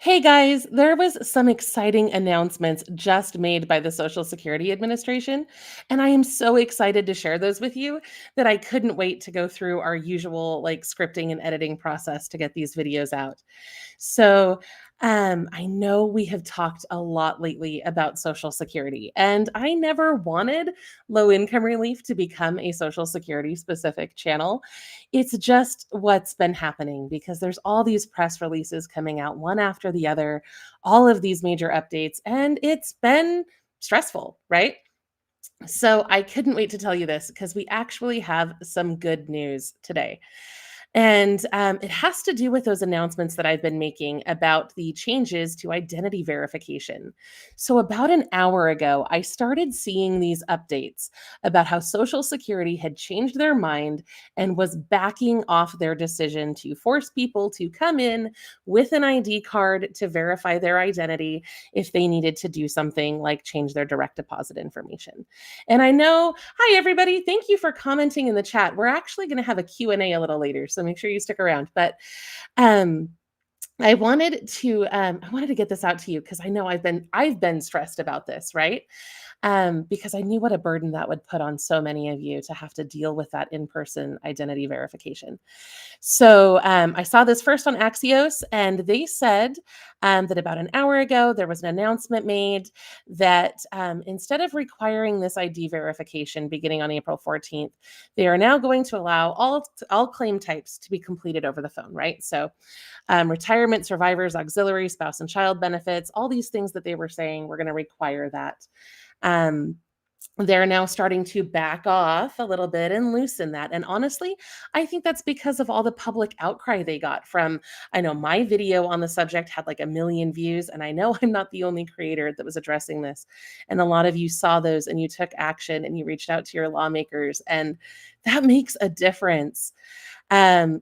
Hey guys, there was some exciting announcements just made by the Social Security Administration, and I am so excited to share those with you that I couldn't wait to go through our usual scripting and editing process to get these videos out. So, I know we have talked a lot lately about Social Security, and I never wanted low income relief to become a Social Security specific channel. It's just what's been happening because there's all these press releases coming out one after the other, all of these major updates, and it's been stressful, right? So I couldn't wait to tell you this because we actually have some good news today. And it has to do with those announcements that I've been making about the changes to identity verification. So, about an hour ago, I started seeing these updates about how Social Security had changed their mind and was backing off their decision to force people to come in with an ID card to verify their identity if they needed to do something like change their direct deposit information. And I know, hi everybody, thank you for commenting in the chat. We're actually going to have a Q&A a little later, so make sure you stick around. But um I wanted to get this out to you because I know I've been stressed about this, right? Because I knew what a burden that would put on so many of you to have to deal with that in-person identity verification. So I saw this first on Axios, and they said that about an hour ago, there was an announcement made that instead of requiring this ID verification beginning on April 14th, they are now going to allow all claim types to be completed over the phone, right? So retirement, survivors, auxiliary, spouse and child benefits, all these things that they were saying, we're going to require that. Um, they're now starting to back off a little bit and loosen that. And honestly, I think that's because of all the public outcry they got from, I know my video on the subject had like 1 million views, and I know I'm not the only creator that was addressing this. And a lot of you saw those and you took action and you reached out to your lawmakers, and that makes a difference.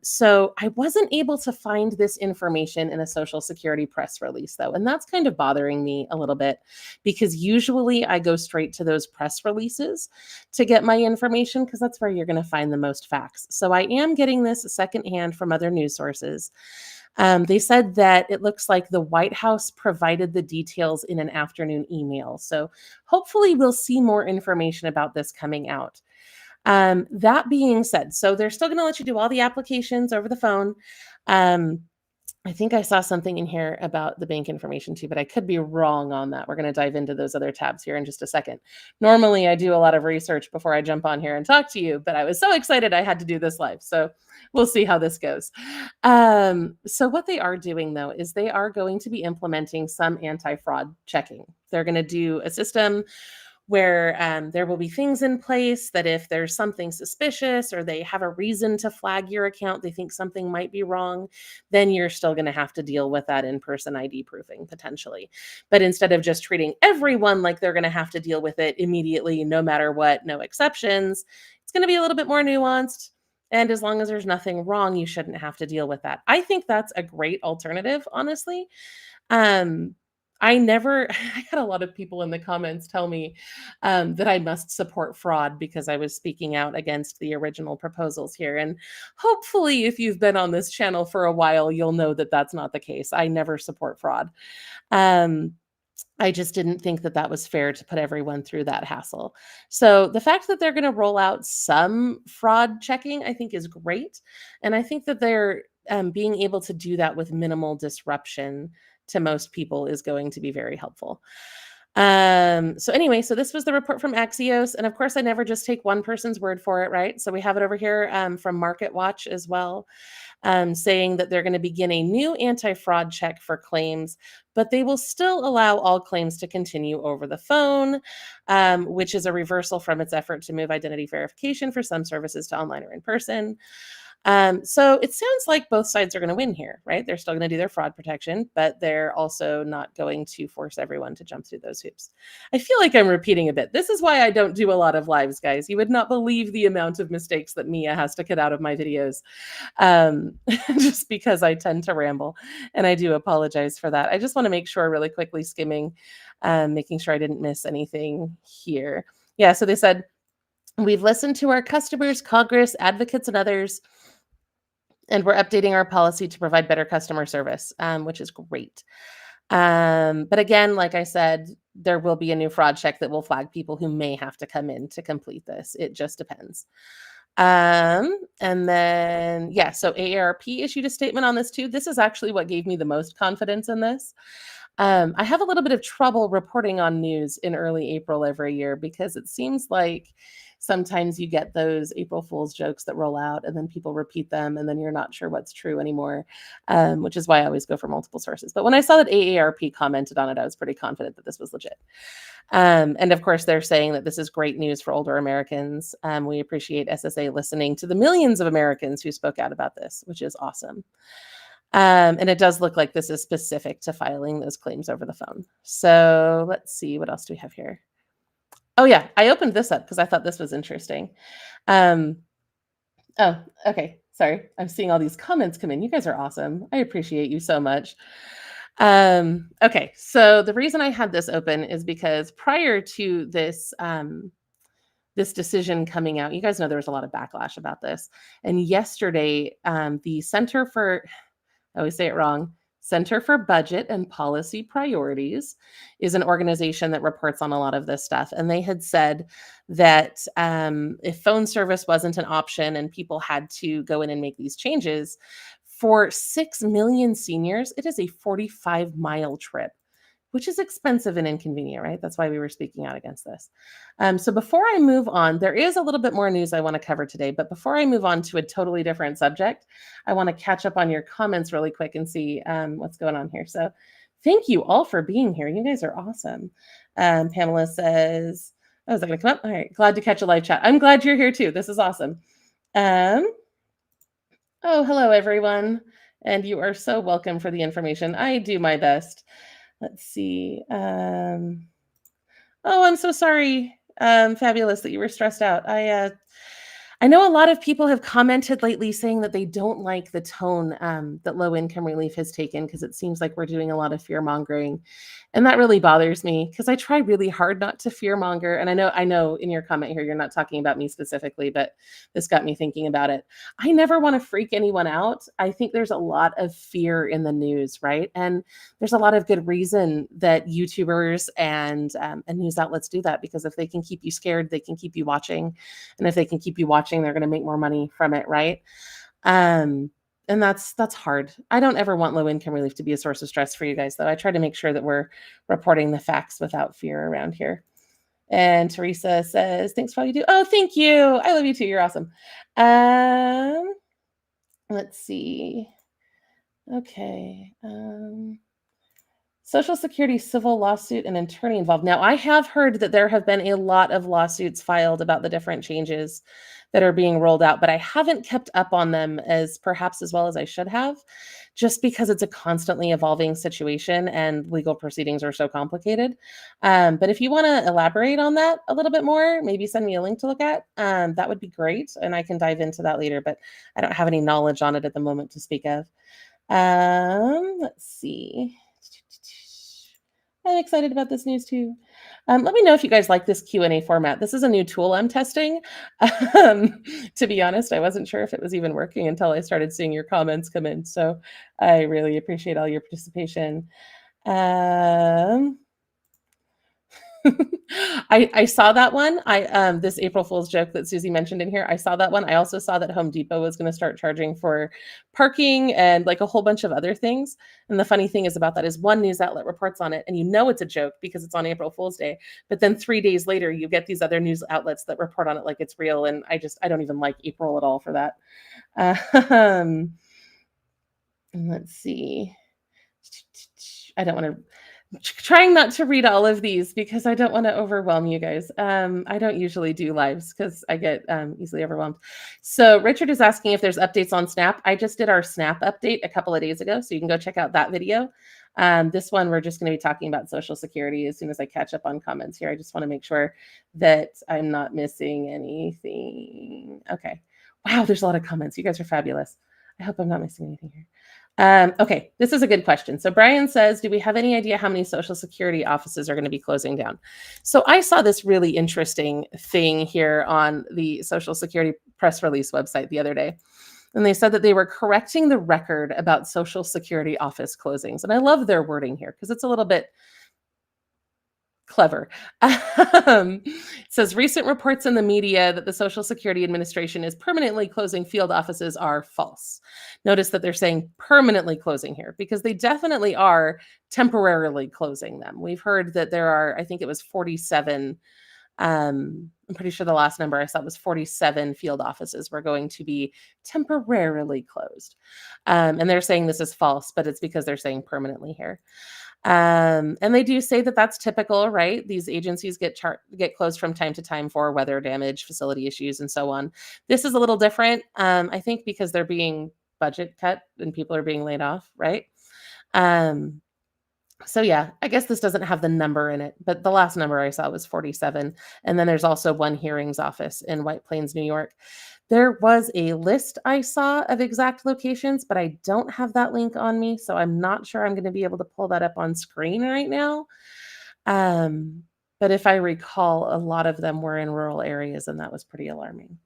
So I wasn't able to find this information in a Social Security press release, though, and that's kind of bothering me a little bit because usually I go straight to those press releases to get my information because that's where you're going to find the most facts. So I am getting this secondhand from other news sources. They said that it looks like the White House provided the details in an afternoon email. So hopefully we'll see more information about this coming out. That being said, so they're still going to let you do all the applications over the phone. Um, I think I saw something in here about the bank information too, but I could be wrong on that. We're going to dive into those other tabs here in just a second. Normally, I do a lot of research before I jump on here and talk to you, but I was so excited I had to do this live. So we'll see how this goes. So what they are doing though is they are going to be implementing some anti-fraud checking. They're going to do a system where there will be things in place that if there's something suspicious or they have a reason to flag your account, they think something might be wrong, then you're still going to have to deal with that in-person ID proofing potentially. But instead of just treating everyone like they're going to have to deal with it immediately, no matter what, no exceptions, it's going to be a little bit more nuanced. And as long as there's nothing wrong, you shouldn't have to deal with that. I think that's a great alternative, honestly. Um, I had a lot of people in the comments tell me that I must support fraud because I was speaking out against the original proposals here. And hopefully, if you've been on this channel for a while, you'll know that that's not the case. I never support fraud. Um, I just didn't think that that was fair to put everyone through that hassle. So the fact that they're going to roll out some fraud checking, I think is great. And I think that they're being able to do that with minimal disruption to most people is going to be very helpful. So anyway, so this was the report from Axios. And of course, I never just take one person's word for it, right? So we have it over here from Market Watch as well, saying that they're going to begin a new anti-fraud check for claims, but they will still allow all claims to continue over the phone, which is a reversal from its effort to move identity verification for some services to online or in person. So it sounds like both sides are going to win here, right? They're still going to do their fraud protection, but they're also not going to force everyone to jump through those hoops. I feel like I'm repeating a bit. This is why I don't do a lot of lives, guys. You would not believe the amount of mistakes that Mia has to cut out of my videos, just because I tend to ramble, and I do apologize for that. I just want to make sure really quickly skimming, making sure I didn't miss anything here. Yeah, so they said, we've listened to our customers, Congress, advocates, and others. And we're updating our policy to provide better customer service, which is great. But again, like I said, there will be a new fraud check that will flag people who may have to come in to complete this. It just depends. And then, yeah, so AARP issued a statement on this too. This is actually what gave me the most confidence in this. I have a little bit of trouble reporting on news in early April every year because it seems like sometimes you get those April Fool's jokes that roll out and then people repeat them and then you're not sure what's true anymore, which is why I always go for multiple sources. But when I saw that AARP commented on it, I was pretty confident that this was legit. And of course, they're saying that this is great news for older Americans. We appreciate SSA listening to the millions of Americans who spoke out about this, which is awesome. And it does look like this is specific to filing those claims over the phone. So let's see, what else do we have here? Oh yeah, I opened this up because I thought this was interesting. Oh, okay, sorry. I'm seeing all these comments come in. You guys are awesome. I appreciate you so much. Okay, so the reason I had this open is because prior to this, this decision coming out, you guys know there was a lot of backlash about this. And yesterday, the Center for, I always say it wrong, Center for Budget and Policy Priorities is an organization that reports on a lot of this stuff. And they had said that if phone service wasn't an option and people had to go in and make these changes, for 6 million seniors, it is a 45-mile trip, which is expensive and inconvenient, right? That's why we were speaking out against this. So before I move on, there is a little bit more news I want to cover today, but before I move on to a totally different subject, I want to catch up on your comments really quick and see what's going on here. So thank you all for being here. You guys are awesome. Pamela says, oh, is that going to come up? All right, glad to catch a live chat. I'm glad you're here too. This is awesome. Oh, hello, everyone. And you are so welcome for the information. I do my best. Let's see. Oh, I'm so sorry, Fabulous, that you were stressed out. I know a lot of people have commented lately saying that they don't like the tone that low income relief has taken because it seems like we're doing a lot of fear mongering. And that really bothers me because I try really hard not to fear monger. And I know in your comment here, you're not talking about me specifically, but this got me thinking about it. I never want to freak anyone out. I think there's a lot of fear in the news, right? And there's a lot of good reason that YouTubers and news outlets do that, because if they can keep you scared, they can keep you watching. And if they can keep you watching, they're going to make more money from it, right? And that's hard. I don't ever want low income relief to be a source of stress for you guys, though. I try to make sure that we're reporting the facts without fear around here. And Teresa says, thanks for all you do. Oh, thank you. I love you too. You're awesome. Let's see. Okay. Social Security civil lawsuit and attorney involved. Now, I have heard that there have been a lot of lawsuits filed about the different changes that are being rolled out, but I haven't kept up on them as well as I should have, just because it's a constantly evolving situation and legal proceedings are so complicated. But if you want to elaborate on that a little bit more, maybe send me a link to look at. That would be great, and I can dive into that later, but I don't have any knowledge on it at the moment to speak of. Let's see. I'm excited about this news too. Let me know if you guys like this Q&A format. This is a new tool I'm testing. To be honest, I wasn't sure if it was even working until I started seeing your comments come in. So I really appreciate all your participation. I saw that one. This April Fool's joke that Susie mentioned in here, I saw that one. I also saw that Home Depot was going to start charging for parking and like a whole bunch of other things. And the funny thing is about that is one news outlet reports on it and you know it's a joke because it's on April Fool's Day. But then 3 days later, you get these other news outlets that report on it like it's real. And I don't even like April at all for that. Let's see. I don't want to... Trying not to read all of these because I don't want to overwhelm you guys. I don't usually do lives because I get easily overwhelmed. So Richard is asking if there's updates on SNAP. I just did our SNAP update a couple of days ago, so you can go check out that video. This one, we're just going to be talking about Social Security as soon as I catch up on comments here. I just want to make sure that I'm not missing anything. Okay. Wow, there's a lot of comments. You guys are fabulous. I hope I'm not missing anything here. Okay, this is a good question. So Brian says, do we have any idea how many Social Security offices are going to be closing down? So I saw this really interesting thing here on the Social Security press release website the other day. And they said that they were correcting the record about Social Security office closings. And I love their wording here because it's a little bit clever. It says recent reports in the media that the Social Security Administration is permanently closing field offices are false. Notice that they're saying permanently closing here because they definitely are temporarily closing them. We've heard that there are, I think it was 47. I'm pretty sure the last number I saw was 47 field offices were going to be temporarily closed. And they're saying this is false, but it's because they're saying permanently here. And they do say that that's typical, right? These agencies get closed from time to time for weather damage, facility issues, and so on. This is a little different, I think, because they're being budget cut and people are being laid off, right? So yeah, I guess this doesn't have the number in it, but the last number I saw was 47. And then there's also one hearings office in White Plains, New York. There was a list I saw of exact locations, but I don't have that link on me, so I'm not sure I'm going to be able to pull that up on screen right now. But if I recall, a lot of them were in rural areas, and that was pretty alarming.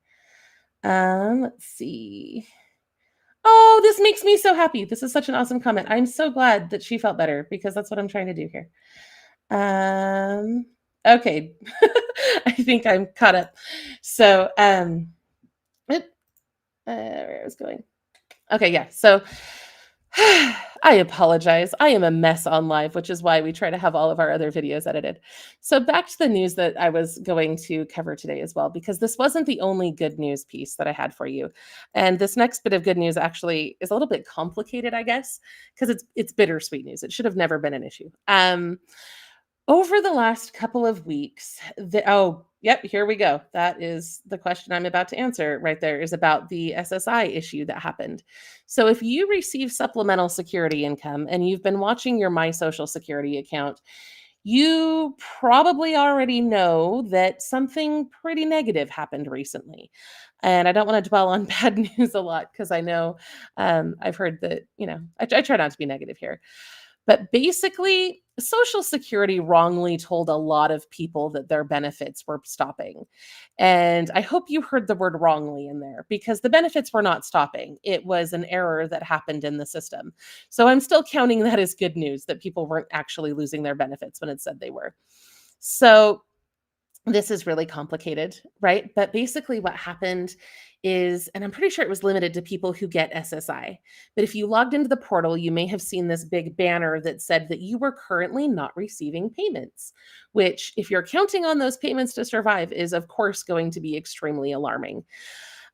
Let's see. Oh, this makes me so happy. This is such an awesome comment. I'm so glad that she felt better because that's what I'm trying to do here. Okay. I think I'm caught up. So, where I was going. Okay, yeah. So I apologize. I am a mess on live, which is why we try to have all of our other videos edited. So back to the news that I was going to cover today as well, because this wasn't the only good news piece that I had for you. And this next bit of good news actually is a little bit complicated, I guess, because it's bittersweet news. It should have never been an issue. Over the last couple of weeks, here we go. That is the question I'm about to answer right there, is about the SSI issue that happened. So if you receive supplemental security income and you've been watching your My Social Security account, you probably already know that something pretty negative happened recently. And I don't want to dwell on bad news a lot because I know I've heard that, I try not to be negative here. But basically, Social Security wrongly told a lot of people that their benefits were stopping. And I hope you heard the word wrongly in there because the benefits were not stopping. It was an error that happened in the system. So I'm still counting that as good news that people weren't actually losing their benefits when it said they were. So this is really complicated, right? But basically what happened is, and I'm pretty sure it was limited to people who get SSI, but if you logged into the portal, you may have seen this big banner that said that you were currently not receiving payments, which if you're counting on those payments to survive is of course going to be extremely alarming.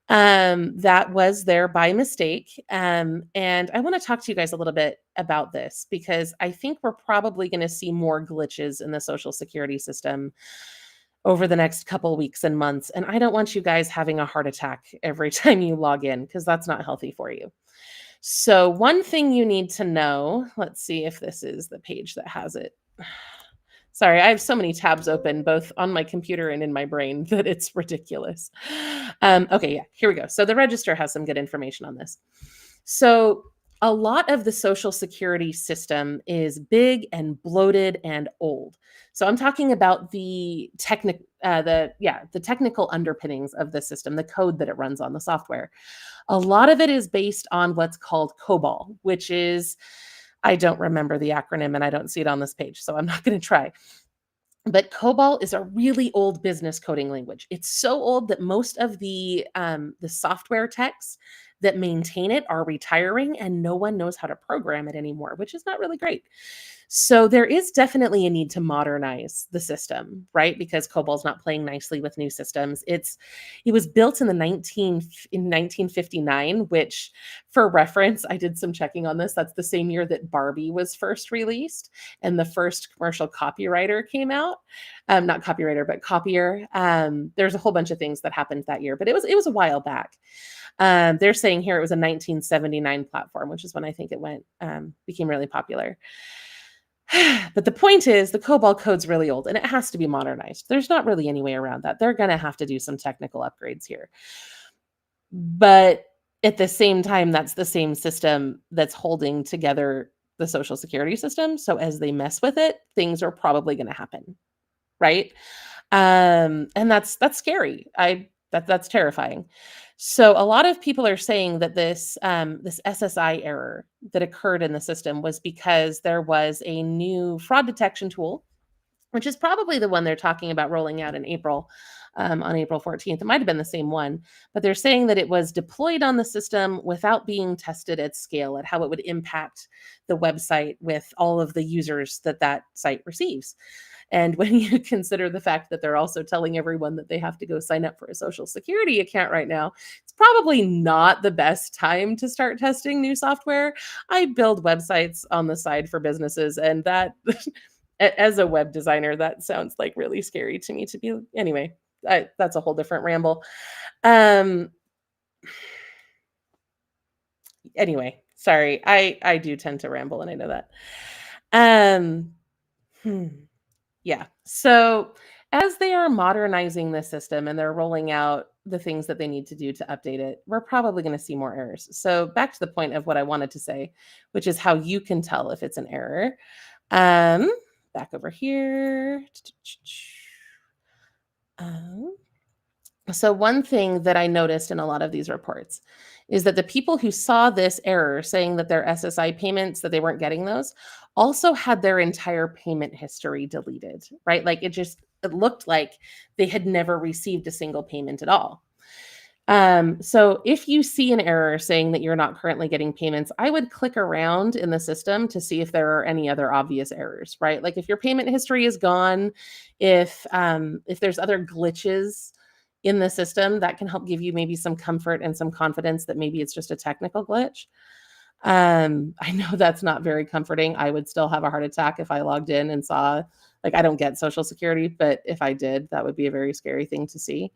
That was there by mistake. And I want to talk to you guys a little bit about this because I think we're probably going to see more glitches in the Social Security system over the next couple weeks and months. And I don't want you guys having a heart attack every time you log in because that's not healthy for you. So one thing you need to know, let's see if this is the page that has it. Sorry, I have so many tabs open, both on my computer and in my brain, that it's ridiculous. Okay, yeah, here we go. So the register has some good information on this. So a lot of the Social Security system is big and bloated and old. So I'm talking about the technical underpinnings of the system, the code that it runs on, the software. A lot of it is based on what's called COBOL, which is, I don't remember the acronym and I don't see it on this page, so I'm not going to try. But COBOL is a really old business coding language. It's so old that most of the software techs that maintain it are retiring and no one knows how to program it anymore, which is not really great. So there is definitely a need to modernize the system, right? Because COBOL's not playing nicely with new systems. It was built in 1959, which for reference, I did some checking on this. That's the same year that Barbie was first released and the first commercial copywriter came out. Not copywriter, but copier. There's a whole bunch of things that happened that year, but it was a while back. They're saying here it was a 1979 platform, which is when I think it became really popular. But the point is the COBOL code's really old and it has to be modernized. There's not really any way around that. They're going to have to do some technical upgrades here. But at the same time, that's the same system that's holding together the Social Security system. So as they mess with it, things are probably going to happen. Right. And that's scary. That's terrifying. So a lot of people are saying that this SSI error that occurred in the system was because there was a new fraud detection tool, which is probably the one they're talking about rolling out in April, on April 14th. It might have been the same one, but they're saying that it was deployed on the system without being tested at scale at how it would impact the website with all of the users that that site receives. And when you consider the fact that they're also telling everyone that they have to go sign up for a social security account right now, it's probably not the best time to start testing new software. I build websites on the side for businesses, and that as a web designer, that sounds like really scary to me to be. Anyway, that's a whole different ramble. Um, anyway, sorry, I do tend to ramble, and I know that. Um, hmm. Yeah. So as they are modernizing the system and they're rolling out the things that they need to do to update it, we're probably going to see more errors. So back to the point of what I wanted to say, which is how you can tell if it's an error. Um, Back over here. Um, so one thing that I noticed in a lot of these reports is that the people who saw this error saying that their SSI payments, that they weren't getting those, also had their entire payment history deleted, right? Like it looked like they had never received a single payment at all. So if you see an error saying that you're not currently getting payments, I would click around in the system to see if there are any other obvious errors, right? Like if your payment history is gone, if there's other glitches in the system, that can help give you maybe some comfort and some confidence that maybe it's just a technical glitch. I know that's not very comforting. I would still have a heart attack if I logged in and saw, like, I don't get Social Security, but if I did, that would be a very scary thing to see.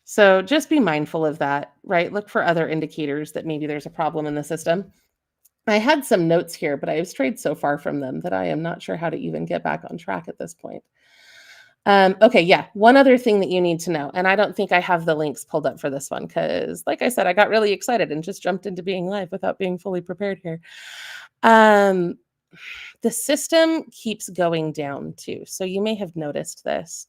So just be mindful of that, right? Look for other indicators that maybe there's a problem in the system. I had some notes here, but I have strayed so far from them that I am not sure how to even get back on track at this point. Okay, yeah, one other thing that you need to know, and I don't think I have the links pulled up for this one because, like I said, I got really excited and just jumped into being live without being fully prepared here. The system keeps going down too, so you may have noticed this.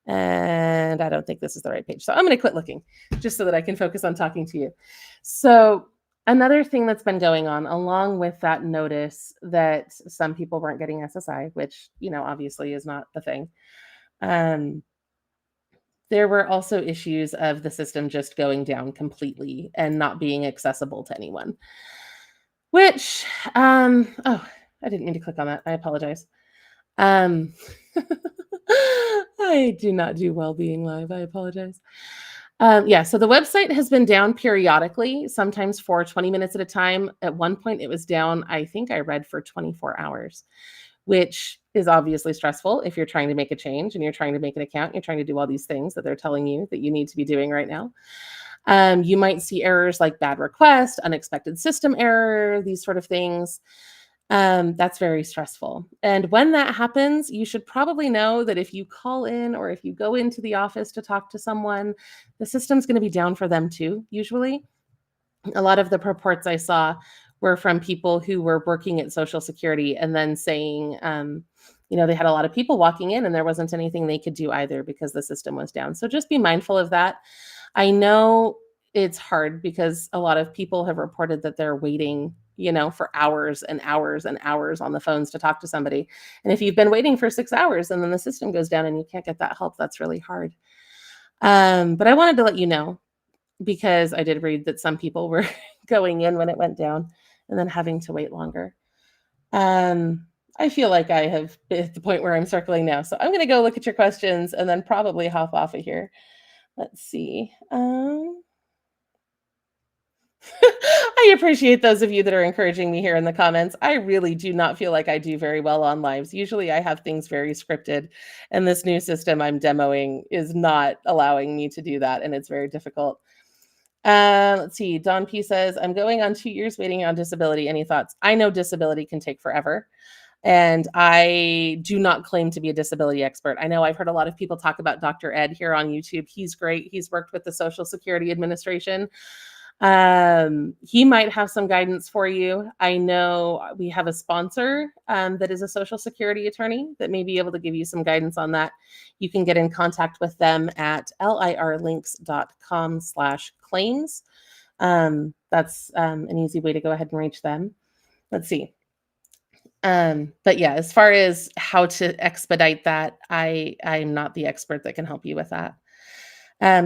And I don't think this is the right page. So I'm going to quit looking just so that I can focus on talking to you. So another thing that's been going on, along with that notice that some people weren't getting SSI, which, obviously is not the thing. There were also issues of the system just going down completely and not being accessible to anyone, which, oh, I didn't mean to click on that. I apologize. I do not do well being live. I apologize. Yeah, so the website has been down periodically, sometimes for 20 minutes at a time. At one point, it was down, I think I read, for 24 hours, which is obviously stressful if you're trying to make a change and you're trying to make an account, you're trying to do all these things that they're telling you that you need to be doing right now. You might see errors like bad request, unexpected system error, these sort of things. That's very stressful. And when that happens, you should probably know that if you call in or if you go into the office to talk to someone, the system's going to be down for them too, usually. A lot of the reports I saw were from people who were working at Social Security and then saying, they had a lot of people walking in and there wasn't anything they could do either because the system was down. So just be mindful of that. I know it's hard because a lot of people have reported that they're waiting, for hours and hours and hours on the phones to talk to somebody. And if you've been waiting for 6 hours and then the system goes down and you can't get that help, that's really hard. But I wanted to let you know because I did read that some people were going in when it went down and then having to wait longer. I feel like I have been at the point where I'm circling now. So I'm going to go look at your questions and then probably hop off of here. Let's see. I appreciate those of you that are encouraging me here in the comments. I really do not feel like I do very well on lives. Usually I have things very scripted, and this new system I'm demoing is not allowing me to do that, and it's very difficult. Let's see. Don P says, I'm going on 2 years waiting on disability. Any thoughts? I know disability can take forever. And I do not claim to be a disability expert. I know I've heard a lot of people talk about Dr. Ed here on YouTube. He's great. He's worked with the Social Security Administration. He might have some guidance for you. I know we have a sponsor that is a Social Security attorney that may be able to give you some guidance on that. You can get in contact with them at lirlinks.com/claims. That's an easy way to go ahead and reach them. Let's see. But yeah, as far as how to expedite that, I'm not the expert that can help you with that.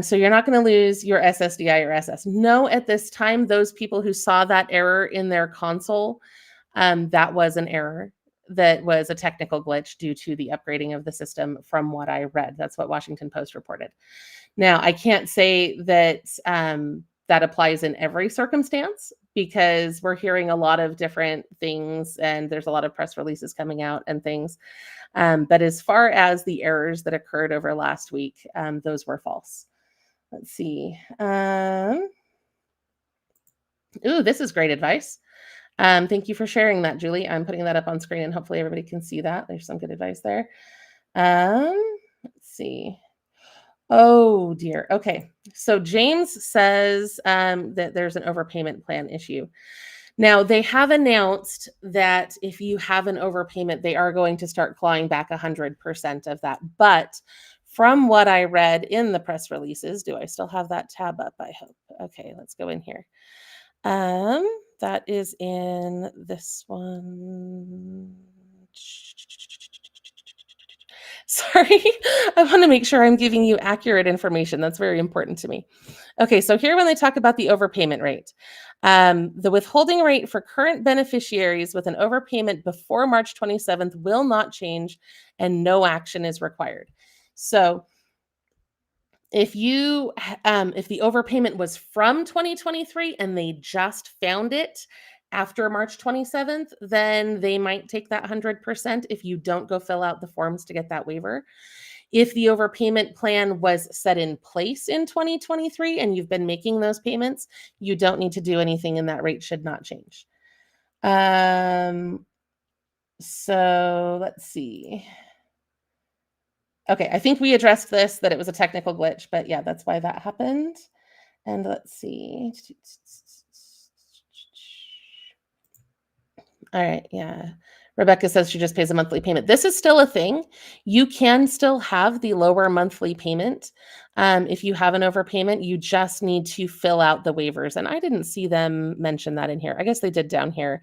So you're not going to lose your SSDI or SS. No, at this time, those people who saw that error in their console, that was an error. That was a technical glitch due to the upgrading of the system from what I read. That's what Washington Post reported. Now, I can't say that that applies in every circumstance because we're hearing a lot of different things and there's a lot of press releases coming out and things. But as far as the errors that occurred over last week, those were false. Let's see. Ooh, this is great advice. Thank you for sharing that, Julie. I'm putting that up on screen and hopefully everybody can see that. There's some good advice there. Let's see. Oh dear. Okay. So James says that there's an overpayment plan issue. Now, they have announced that if you have an overpayment, they are going to start clawing back 100% of that. But from what I read in the press releases, do I still have that tab up? I hope. Okay, let's go in here. That is in this one. Sorry, I want to make sure I'm giving you accurate information. That's very important to me. Okay, so here when they talk about the overpayment rate, the withholding rate for current beneficiaries with an overpayment before March 27th will not change and no action is required. So if you if the overpayment was from 2023 and they just found it after March 27th, then they might take that 100% if you don't go fill out the forms to get that waiver. If the overpayment plan was set in place in 2023 and you've been making those payments, you don't need to do anything and that rate should not change. So let's see. Okay, I think we addressed this, that it was a technical glitch, but yeah, that's why that happened. And let's see. All right, yeah. Rebecca says she just pays a monthly payment. This is still a thing. You can still have the lower monthly payment. If you have an overpayment, you just need to fill out the waivers. And I didn't see them mention that in here. I guess they did down here.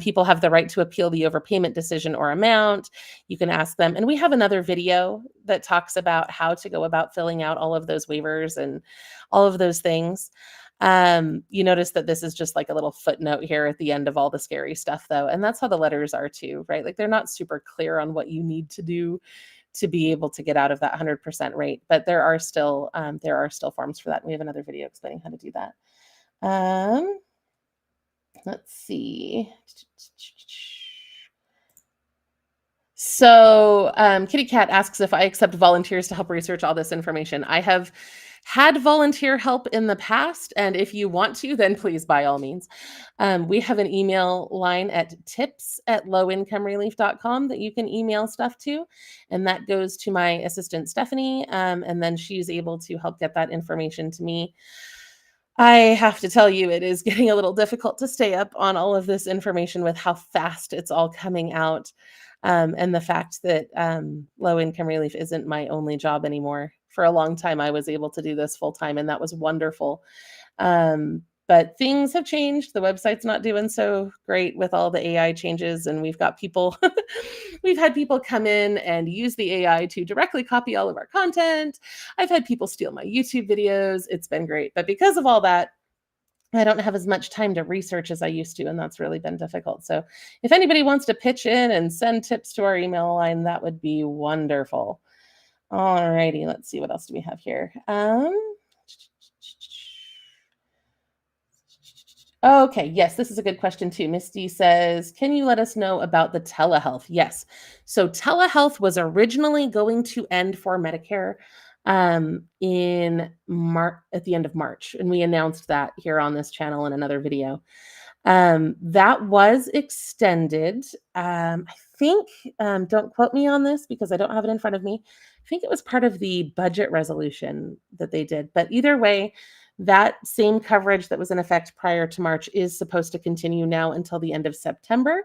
People have the right to appeal the overpayment decision or amount. You can ask them. And we have another video that talks about how to go about filling out all of those waivers and all of those things. You notice that this is just like a little footnote here at the end of all the scary stuff though. And that's how the letters are too, right? Like they're not super clear on what you need to do to be able to get out of that 100% rate, but there are still forms for that. And we have another video explaining how to do that. Let's see. So Kitty Cat asks if I accept volunteers to help research all this information. I have had volunteer help in the past, and if you want to, then please, by all means. We have an email line at tips@lowincomerelief.com that you can email stuff to, and that goes to my assistant, Stephanie, and then she's able to help get that information to me. I have to tell you, it is getting a little difficult to stay up on all of this information with how fast it's all coming out. And the fact that low income relief isn't my only job anymore. For a long time, I was able to do this full time, and that was wonderful. But things have changed. The website's not doing so great with all the AI changes, and we've got people, we've had people come in and use the AI to directly copy all of our content. I've had people steal my YouTube videos. It's been great. But because of all that, I don't have as much time to research as I used to, and that's really been difficult. So if anybody wants to pitch in and send tips to our email line, that would be wonderful. All righty, let's see, what else do we have here? Okay, yes, this is a good question too. Misty says, can you let us know about the telehealth? Yes. So telehealth was originally going to end for Medicare in March, at the end of March, and we announced that here on this channel in another video. That was extended. I think, don't quote me on this because I don't have it in front of me. I think it was part of the budget resolution that they did, but either way, That same coverage that was in effect prior to March is supposed to continue now until the end of September.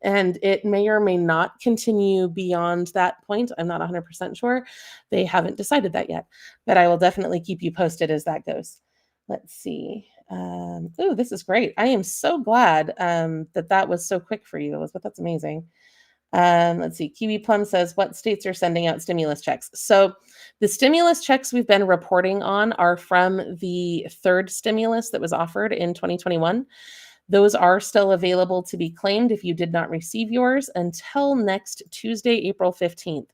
And it may or may not continue beyond that point. I'm not 100% sure. They haven't decided that yet, but I will definitely keep you posted as that goes. Let's see. Oh, this is great. I am so glad that was so quick for you, Elizabeth. That's amazing. Let's see. Kiwi Plum says, what states are sending out stimulus checks? So the stimulus checks we've been reporting on are from the third stimulus that was offered in 2021. Those are still available to be claimed if you did not receive yours until next Tuesday, April 15th,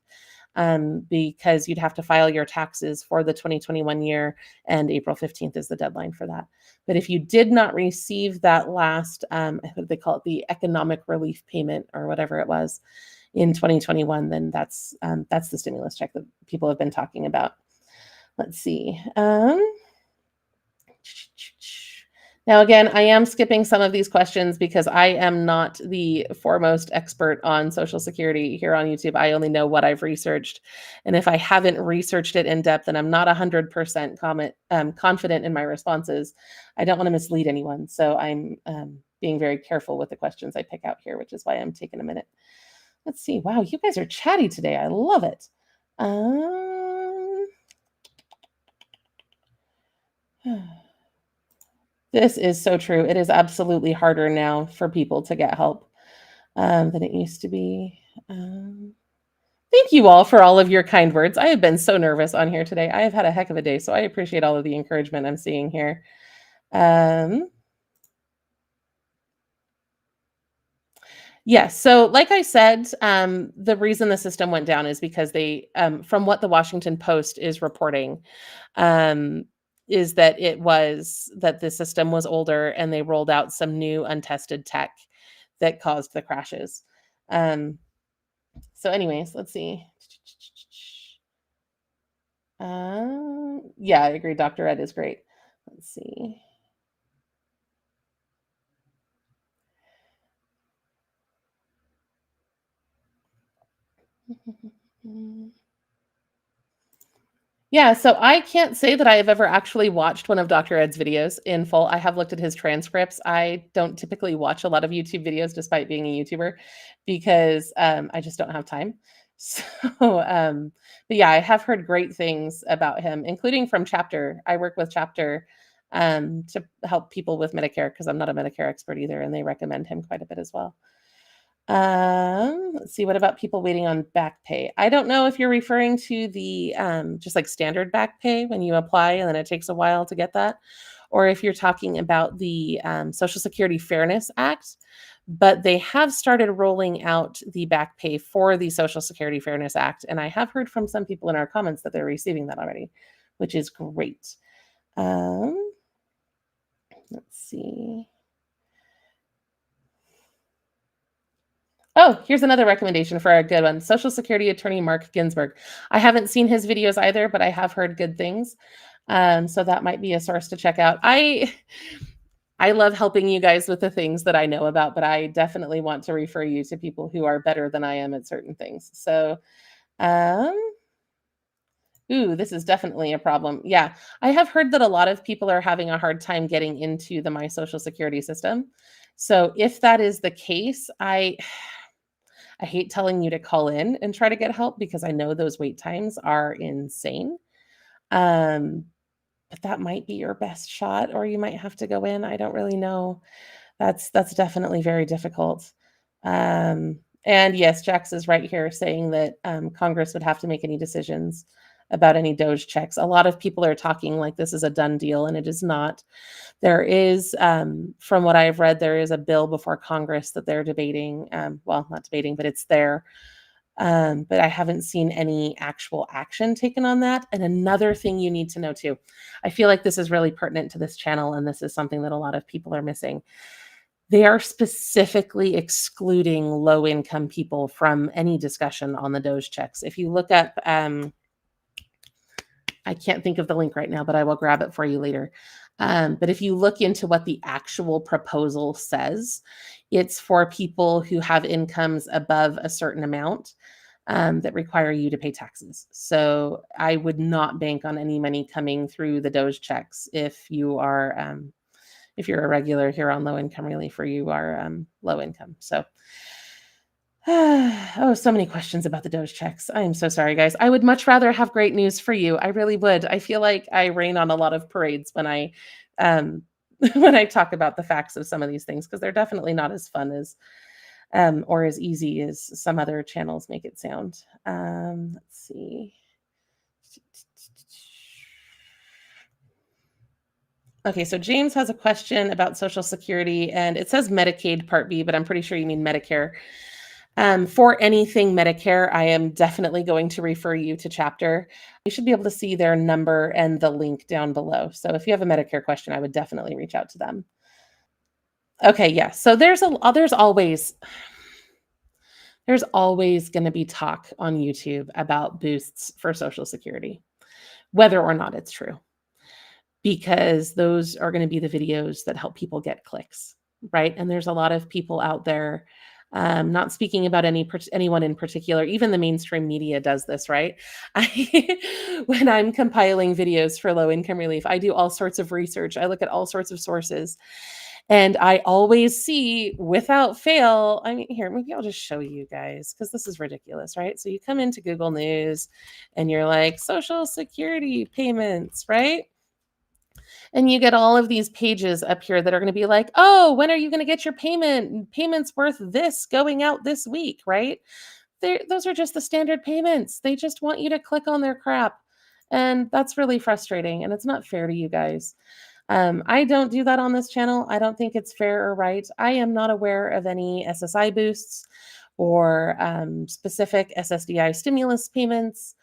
because you'd have to file your taxes for the 2021 year, and April 15th is the deadline for that. But if you did not receive that last, I think they call it the economic relief payment or whatever it was in 2021, then that's the stimulus check that people have been talking about. Let's see. Now, again, I am skipping some of these questions because I am not the foremost expert on Social Security here on YouTube. I only know what I've researched. And if I haven't researched it in depth and I'm not 100% confident in my responses, I don't want to mislead anyone. So I'm being very careful with the questions I pick out here, which is why I'm taking a minute. Let's see. Wow, you guys are chatty today. I love it. This is so true. It is absolutely harder now for people to get help than it used to be. Thank you all for all of your kind words. I have been so nervous on here today. I have had a heck of a day, so I appreciate all of the encouragement I'm seeing here. Yes. So like I said, the reason the system went down is because they, from what the Washington Post is reporting, is that the system was older and they rolled out some new untested tech that caused the crashes. So anyways, let's see. Yeah, I agree. Dr. Ed is great. Let's see. Yeah, so I can't say that I have ever actually watched one of Dr. Ed's videos in full. I have looked at his transcripts. I don't typically watch a lot of YouTube videos despite being a YouTuber because I just don't have time. So, but yeah, I have heard great things about him, including from Chapter. I work with Chapter to help people with Medicare because I'm not a Medicare expert either, and they recommend him quite a bit as well. Let's see, what about people waiting on back pay? I don't know if you're referring to the just like standard back pay when you apply and then it takes a while to get that, or if you're talking about the Social Security Fairness Act, but they have started rolling out the back pay for the Social Security Fairness Act. And I have heard from some people in our comments that they're receiving that already, which is great. Let's see. Oh, here's another recommendation for a good one. Social Security attorney Mark Ginsburg. I haven't seen his videos either, but I have heard good things. So that might be a source to check out. I love helping you guys with the things that I know about, but I definitely want to refer you to people who are better than I am at certain things. So, ooh, this is definitely a problem. Yeah, I have heard that a lot of people are having a hard time getting into the My Social Security system. So if that is the case, I hate telling you to call in and try to get help because I know those wait times are insane. But that might be your best shot, or you might have to go in. I don't really know. That's definitely very difficult. And yes, Jax is right here saying that Congress would have to make any decisions about any Doge checks. A lot of people are talking like this is a done deal, and it is not. There is, from what I've read, there is a bill before Congress that they're debating. Well, not debating, but it's there. But I haven't seen any actual action taken on that. And another thing you need to know too, I feel like this is really pertinent to this channel, and this is something that a lot of people are missing. They are specifically excluding low-income people from any discussion on the Doge checks. If you look up, I can't think of the link right now, but I will grab it for you later. But if you look into what the actual proposal says, it's for people who have incomes above a certain amount. that require you to pay taxes. So I would not bank on any money coming through the Doge checks if you're a regular here on low income relief or you are low income. So oh, so many questions about the Doge checks. I am so sorry, guys. I would much rather have great news for you. I really would. I feel like I rain on a lot of parades when I um, when I talk about the facts of some of these things, because they're definitely not as fun as or as easy as some other channels make it sound. Let's see. Okay, so James has a question about Social Security, and it says Medicaid Part B, but I'm pretty sure you mean Medicare. For anything Medicare, I am definitely going to refer you to Chapter. You should be able to see their number and the link down below. So if you have a Medicare question, I would definitely reach out to them. Okay, yeah. So there's always going to be talk on YouTube about boosts for Social Security, whether or not it's true, because those are going to be the videos that help people get clicks, right? And there's a lot of people out there, not speaking about anyone in particular, even the mainstream media does this, right? When I'm compiling videos for low income relief, I do all sorts of research. I look at all sorts of sources. And I always see, without fail, I mean, here, maybe I'll just show you guys, because this is ridiculous, right? So you come into Google News and you're like, Social Security payments, right? And you get all of these pages up here that are going to be like, oh, when are you going to get your payment? Payment's worth this going out this week, right? Those are just the standard payments. They just want you to click on their crap. And that's really frustrating. And it's not fair to you guys. I don't do that on this channel. I don't think it's fair or right. I am not aware of any SSI boosts or specific SSDI stimulus payments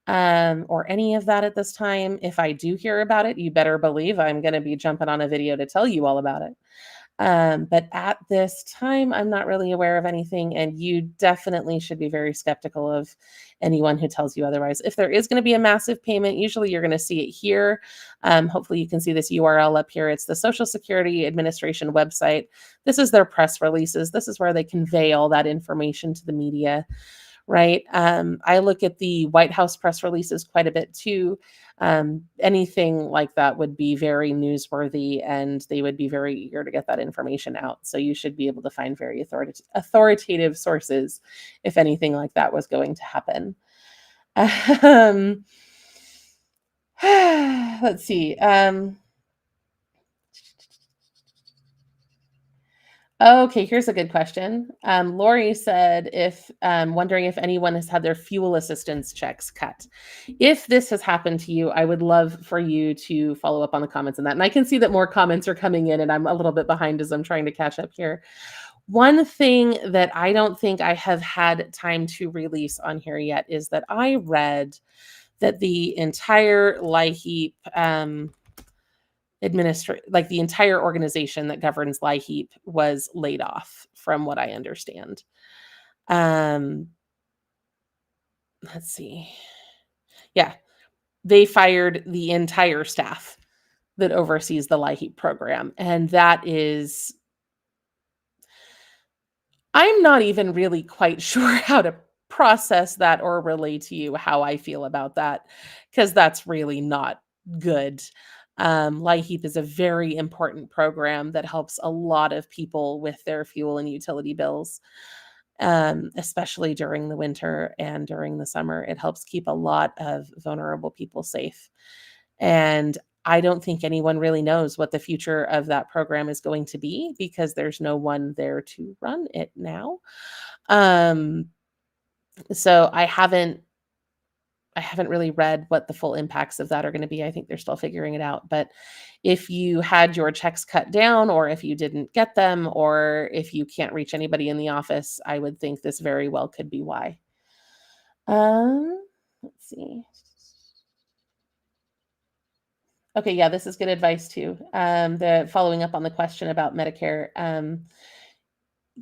or any of that at this time. If I do hear about it, you better believe I'm going to be jumping on a video to tell you all about it. But at this time, I'm not really aware of anything, and you definitely should be very skeptical of anyone who tells you otherwise. If there is going to be a massive payment, usually you're going to see it here. Hopefully you can see this URL up here. It's the Social Security Administration website. This is their press releases. This is where they convey all that information to the media, right? I look at the White House press releases quite a bit too. Anything like that would be very newsworthy, and they would be very eager to get that information out. So you should be able to find very authoritative sources if anything like that was going to happen. Let's see. Okay, here's a good question. Lori said, if wondering if anyone has had their fuel assistance checks cut. If this has happened to you, I would love for you to follow up on the comments on that. And I can see that more comments are coming in, and I'm a little bit behind as I'm trying to catch up here. One thing that I don't think I have had time to release on here yet is that I read that the entire LIHEAP like the entire organization that governs LIHEAP was laid off, from what I understand. Let's see. Yeah, they fired the entire staff that oversees the LIHEAP program, and that is, I'm not even really quite sure how to process that or relay to you how I feel about that, because that's really not good. LIHEAP is a very important program that helps a lot of people with their fuel and utility bills, especially during the winter and during the summer. It helps keep a lot of vulnerable people safe. And I don't think anyone really knows what the future of that program is going to be, because there's no one there to run it now. So I haven't really read what the full impacts of that are going to be. I think they're still figuring it out. But if you had your checks cut down, or if you didn't get them, or if you can't reach anybody in the office, I would think this very well could be why. Let's see. Okay, yeah, this is good advice too. The following up on the question about Medicare.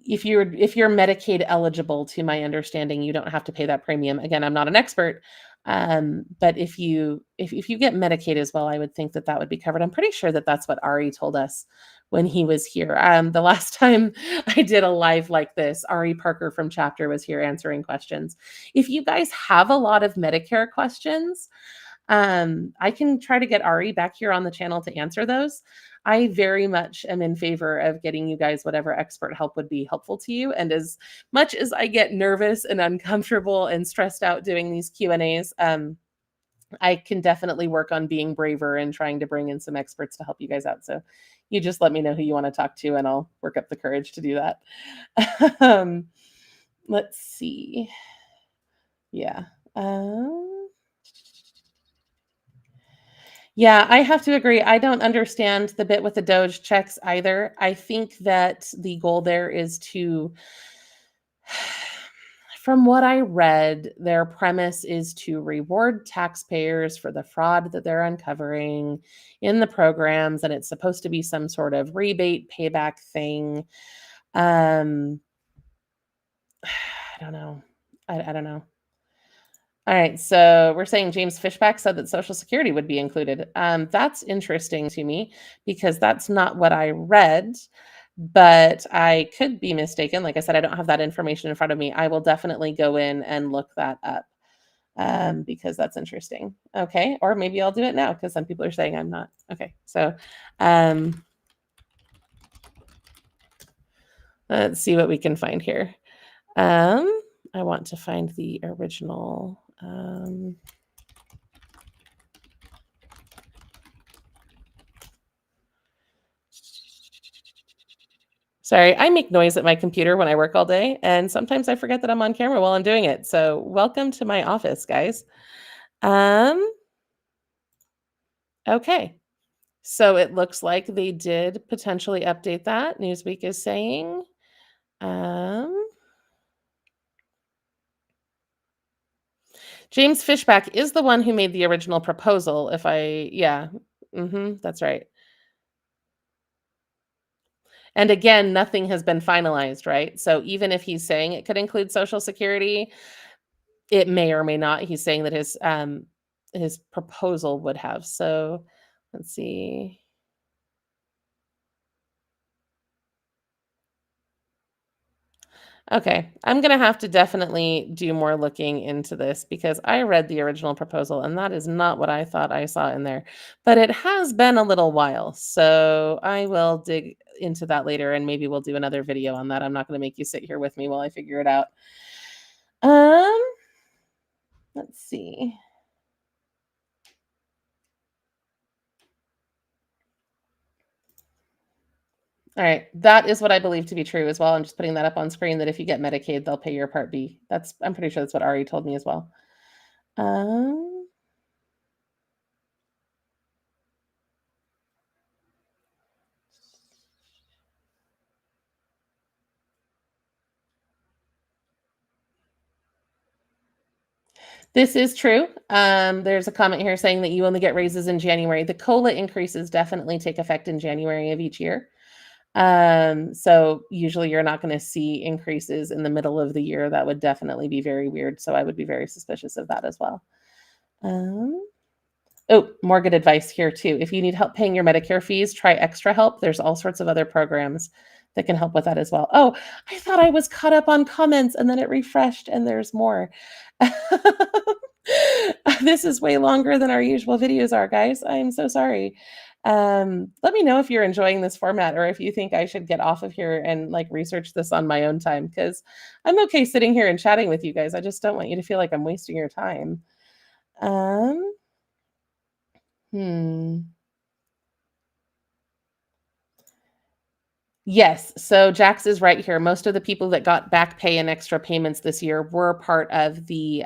If you're Medicaid eligible, to my understanding, you don't have to pay that premium. Again, I'm not an expert, but if you get Medicaid as well, I would think that would be covered. I'm pretty sure that that's what Ari told us when he was here. The last time I did a live like this, Ari Parker from Chapter was here answering questions. If you guys have a lot of Medicare questions, I can try to get Ari back here on the channel to answer those. I very much am in favor of getting you guys whatever expert help would be helpful to you. And as much as I get nervous and uncomfortable and stressed out doing these Q&As, I can definitely work on being braver and trying to bring in some experts to help you guys out. So you just let me know who you want to talk to and I'll work up the courage to do that. Let's see. Yeah. Yeah, I have to agree. I don't understand the bit with the Doge checks either. I think that the goal there is to, from what I read, their premise is to reward taxpayers for the fraud that they're uncovering in the programs, and it's supposed to be some sort of rebate payback thing. I don't know. I don't know. All right, so we're saying James Fishback said that Social Security would be included. That's interesting to me because that's not what I read, but I could be mistaken. Like I said, I don't have that information in front of me. I will definitely go in and look that up because that's interesting. Okay, or maybe I'll do it now because some people are saying I'm not. Okay, so let's see what we can find here. I want to find the original. Sorry, I make noise at my computer when I work all day, and sometimes I forget that I'm on camera while I'm doing it. So welcome to my office, guys. Okay. So it looks like they did potentially update that. Newsweek is saying. James Fishback is the one who made the original proposal. That's right. And again, nothing has been finalized, right? So even if he's saying it could include Social Security, it may or may not. He's saying that his proposal would have. So let's see. Okay, I'm gonna have to definitely do more looking into this because I read the original proposal and that is not what I thought I saw in there. But it has been a little while, so I will dig into that later and maybe we'll do another video on that. I'm not gonna make you sit here with me while I figure it out. Let's see. All right, that is what I believe to be true as well. I'm just putting that up on screen that if you get Medicaid, they'll pay your Part B. I'm pretty sure that's what Ari told me as well. This is true. There's a comment here saying that you only get raises in January. The COLA increases definitely take effect in January of each year. So usually you're not going to see increases in the middle of the year. That would definitely be very weird. So I would be very suspicious of that as well. Oh, more good advice here too. If you need help paying your Medicare fees, try Extra Help. There's all sorts of other programs that can help with that as well. Oh, I thought I was caught up on comments and then it refreshed and there's more. This is way longer than our usual videos are, guys. I'm so sorry. Let me know if you're enjoying this format or if you think I should get off of here and like research this on my own time because I'm okay sitting here and chatting with you guys. I just don't want you to feel like I'm wasting your time. Yes. So Jax is right here. Most of the people that got back pay and extra payments this year were part of the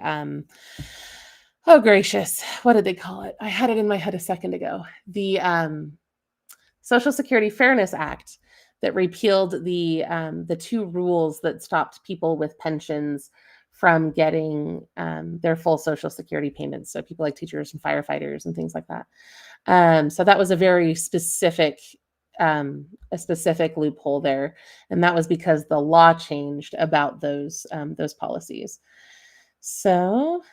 oh gracious, what did they call it? I had it in my head a second ago. The Social Security Fairness Act that repealed the two rules that stopped people with pensions from getting their full Social Security payments. So people like teachers and firefighters and things like that. So that was a very specific loophole there, and that was because the law changed about those policies. So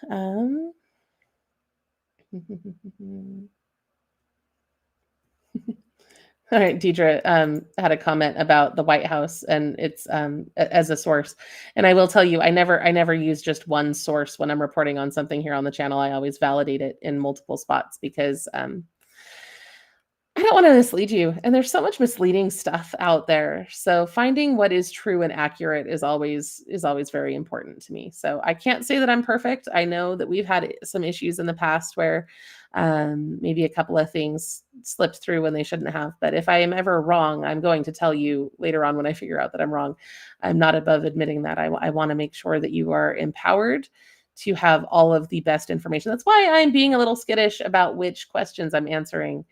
All right, Deidre had a comment about the White House and it's as a source. And I will tell you, I never use just one source when I'm reporting on something here on the channel. I always validate it in multiple spots because I don't want to mislead you. And there's so much misleading stuff out there. So finding what is true and accurate is always very important to me. So I can't say that I'm perfect. I know that we've had some issues in the past where maybe a couple of things slipped through when they shouldn't have. But if I am ever wrong, I'm going to tell you later on when I figure out that I'm wrong. I'm not above admitting that. I want to make sure that you are empowered to have all of the best information. That's why I'm being a little skittish about which questions I'm answering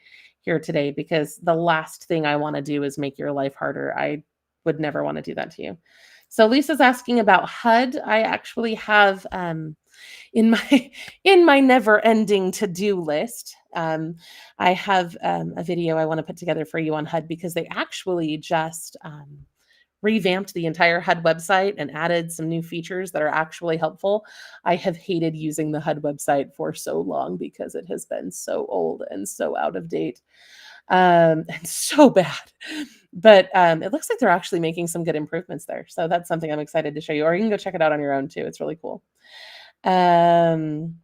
here today, because the last thing I want to do is make your life harder. I would never want to do that to you. So Lisa's asking about HUD. I actually have in my in my never-ending to-do list, I have a video I want to put together for you on HUD because they actually just revamped the entire HUD website and added some new features that are actually helpful. I have hated using the HUD website for so long because it has been so old and so out of date and so bad. But it looks like they're actually making some good improvements there. So that's something I'm excited to show you, or you can go check it out on your own too. It's really cool. Alrighty,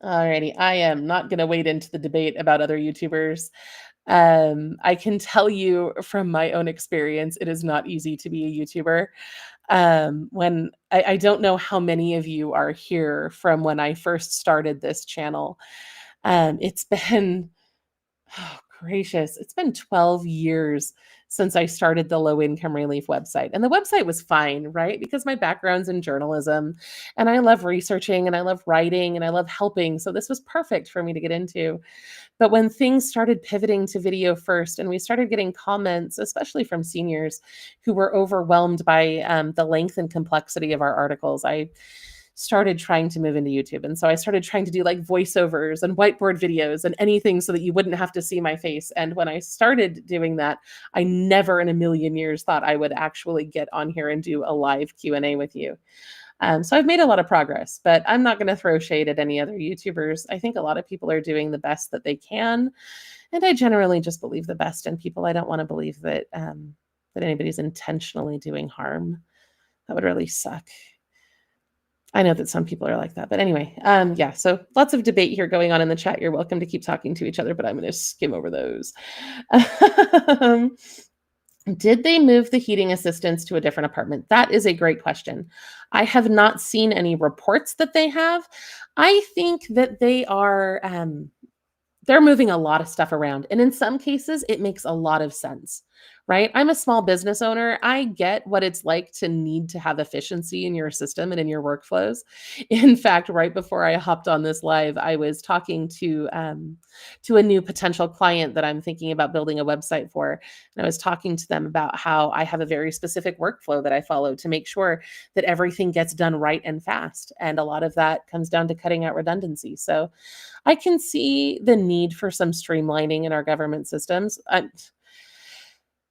I am not going to wade into the debate about other YouTubers. I can tell you from my own experience, it is not easy to be a YouTuber. When I don't know how many of you are here from when I first started this channel. It's been, oh gracious, it's been 12 years since I started the low income relief website. And the website was fine, right? Because my background's in journalism and I love researching and I love writing and I love helping. So this was perfect for me to get into. But when things started pivoting to video first and we started getting comments, especially from seniors who were overwhelmed by the length and complexity of our articles, I started trying to move into YouTube. And so I started trying to do like voiceovers and whiteboard videos and anything so that you wouldn't have to see my face. And when I started doing that, I never in a million years thought I would actually get on here and do a live Q&A with you. So I've made a lot of progress, but I'm not going to throw shade at any other YouTubers. I think a lot of people are doing the best that they can. And I generally just believe the best in people. I don't want to believe that that anybody's intentionally doing harm. That would really suck. I know that some people are like that, but anyway, yeah, so lots of debate here going on in the chat. You're welcome to keep talking to each other, but I'm going to skim over those. Did they move the heating assistance to a different apartment? That is a great question. I have not seen any reports that they have. I think that they are they're moving a lot of stuff around. And in some cases, it makes a lot of sense, right? I'm a small business owner. I get what it's like to need to have efficiency in your system and in your workflows. In fact, right before I hopped on this live, I was talking to a new potential client that I'm thinking about building a website for. And I was talking to them about how I have a very specific workflow that I follow to make sure that everything gets done right and fast. And a lot of that comes down to cutting out redundancy. So I can see the need for some streamlining in our government systems.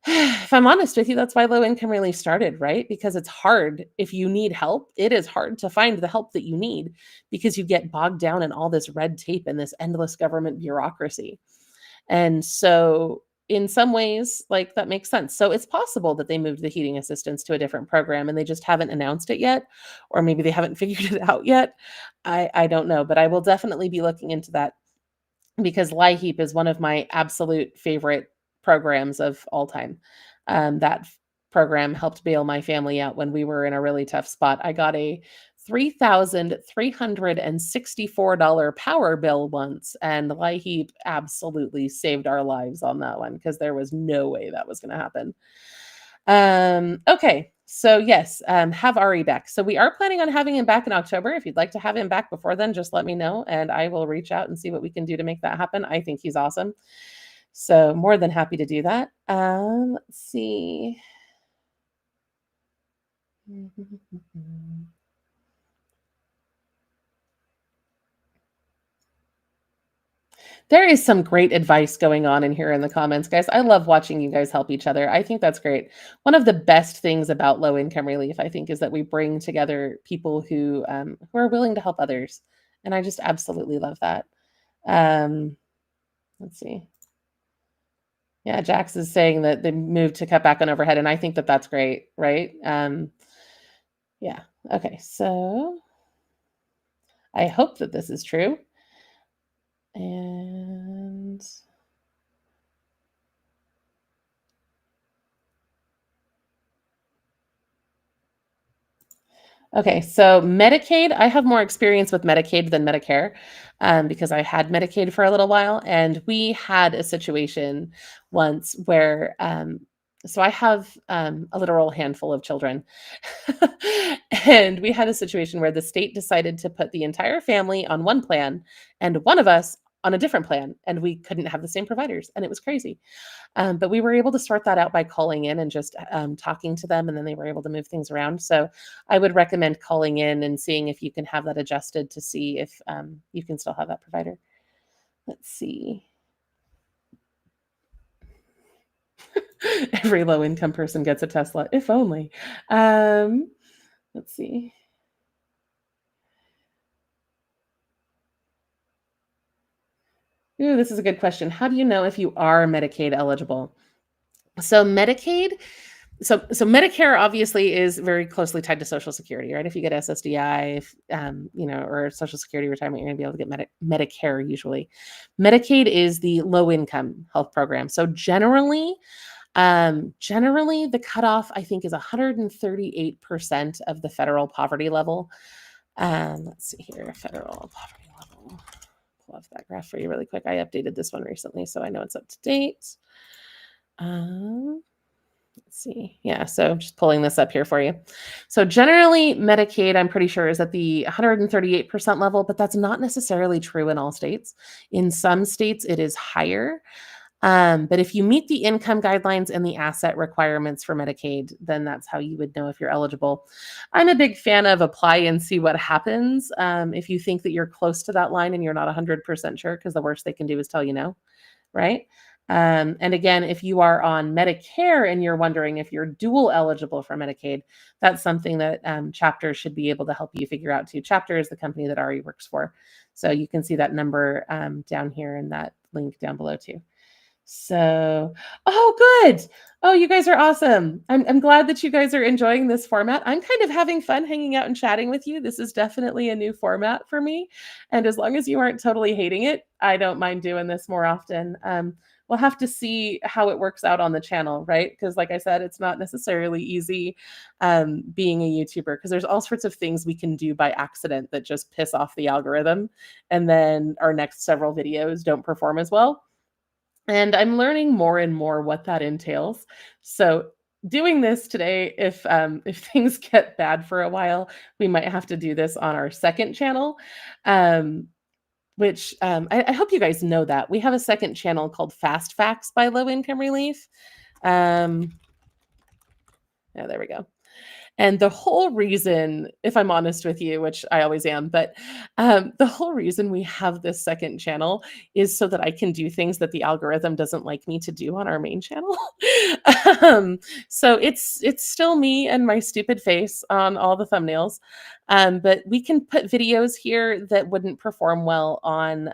If I'm honest with you, that's why low income relief started, right? Because it's hard. If you need help, it is hard to find the help that you need because you get bogged down in all this red tape and this endless government bureaucracy. And so in some ways, like that makes sense. So it's possible that they moved the heating assistance to a different program and they just haven't announced it yet, or maybe they haven't figured it out yet. I don't know, but I will definitely be looking into that because LIHEAP is one of my absolute favorite programs of all time. That program helped bail my family out when we were in a really tough spot. I got a $3,364 power bill once, and LIHEAP absolutely saved our lives on that one because there was no way that was going to happen. Okay, so yes, have Ari back. So we are planning on having him back in October. If you'd like to have him back before then, just let me know and I will reach out and see what we can do to make that happen. I think he's awesome. So more than happy to do that. Let's see. There is some great advice going on in here in the comments, guys. I love watching you guys help each other. I think that's great. One of the best things about low income relief, I think, is that we bring together people who are willing to help others, and I just absolutely love that. Let's see. Yeah, Jax is saying that they moved to cut back on overhead, and I think that that's great, right? Yeah. Okay, so I hope that this is true. And okay, so Medicaid, I have more experience with Medicaid than Medicare, because I had Medicaid for a little while, and we had a situation once where, so I have a literal handful of children, and we had a situation where the state decided to put the entire family on one plan and one of us on a different plan, and we couldn't have the same providers, and it was crazy. But we were able to sort that out by calling in and just talking to them, and then they were able to move things around. So I would recommend calling in and seeing if you can have that adjusted to see if you can still have that provider. Let's see. Every low income person gets a Tesla, if only. Let's see. Ooh, this is a good question. How do you know if you are Medicaid eligible? So Medicaid, so Medicare obviously is very closely tied to Social Security, right? If you get SSDI, if, or Social Security retirement, you're going to be able to get Medicare usually. Medicaid is the low income health program. So generally, the cutoff I think is 138% of the federal poverty level. Let's see here, federal poverty level. Pull off that graph for you really quick. I updated this one recently, so I know it's up to date. Let's see. Yeah, so I'm just pulling this up here for you. So generally, Medicaid, I'm pretty sure, is at the 138% level, but that's not necessarily true in all states. In some states, it is higher. But if you meet the income guidelines and the asset requirements for Medicaid, then that's how you would know if you're eligible. I'm a big fan of apply and see what happens. If you think that you're close to that line and you're not 100% sure, because the worst they can do is tell you no, right? And again, if you are on Medicare and you're wondering if you're dual eligible for Medicaid, that's something that Chapter should be able to help you figure out too. Chapter is the company that Ari works for. So you can see that number down here in that link down below too. So, oh, good. Oh, you guys are awesome. I'm glad that you guys are enjoying this format. I'm kind of having fun hanging out and chatting with you. This is definitely a new format for me. And as long as you aren't totally hating it, I don't mind doing this more often. We'll have to see how it works out on the channel, right? Because like I said, it's not necessarily easy being a YouTuber because there's all sorts of things we can do by accident that just piss off the algorithm. And then our next several videos don't perform as well. And I'm learning more and more what that entails. So doing this today, if things get bad for a while, we might have to do this on our second channel, which I hope you guys know that. We have a second channel called Fast Facts by Low Income Relief. Yeah, there we go. And the whole reason, if I'm honest with you, which I always am, but the whole reason we have this second channel is so that I can do things that the algorithm doesn't like me to do on our main channel. So it's still me and my stupid face on all the thumbnails, but we can put videos here that wouldn't perform well on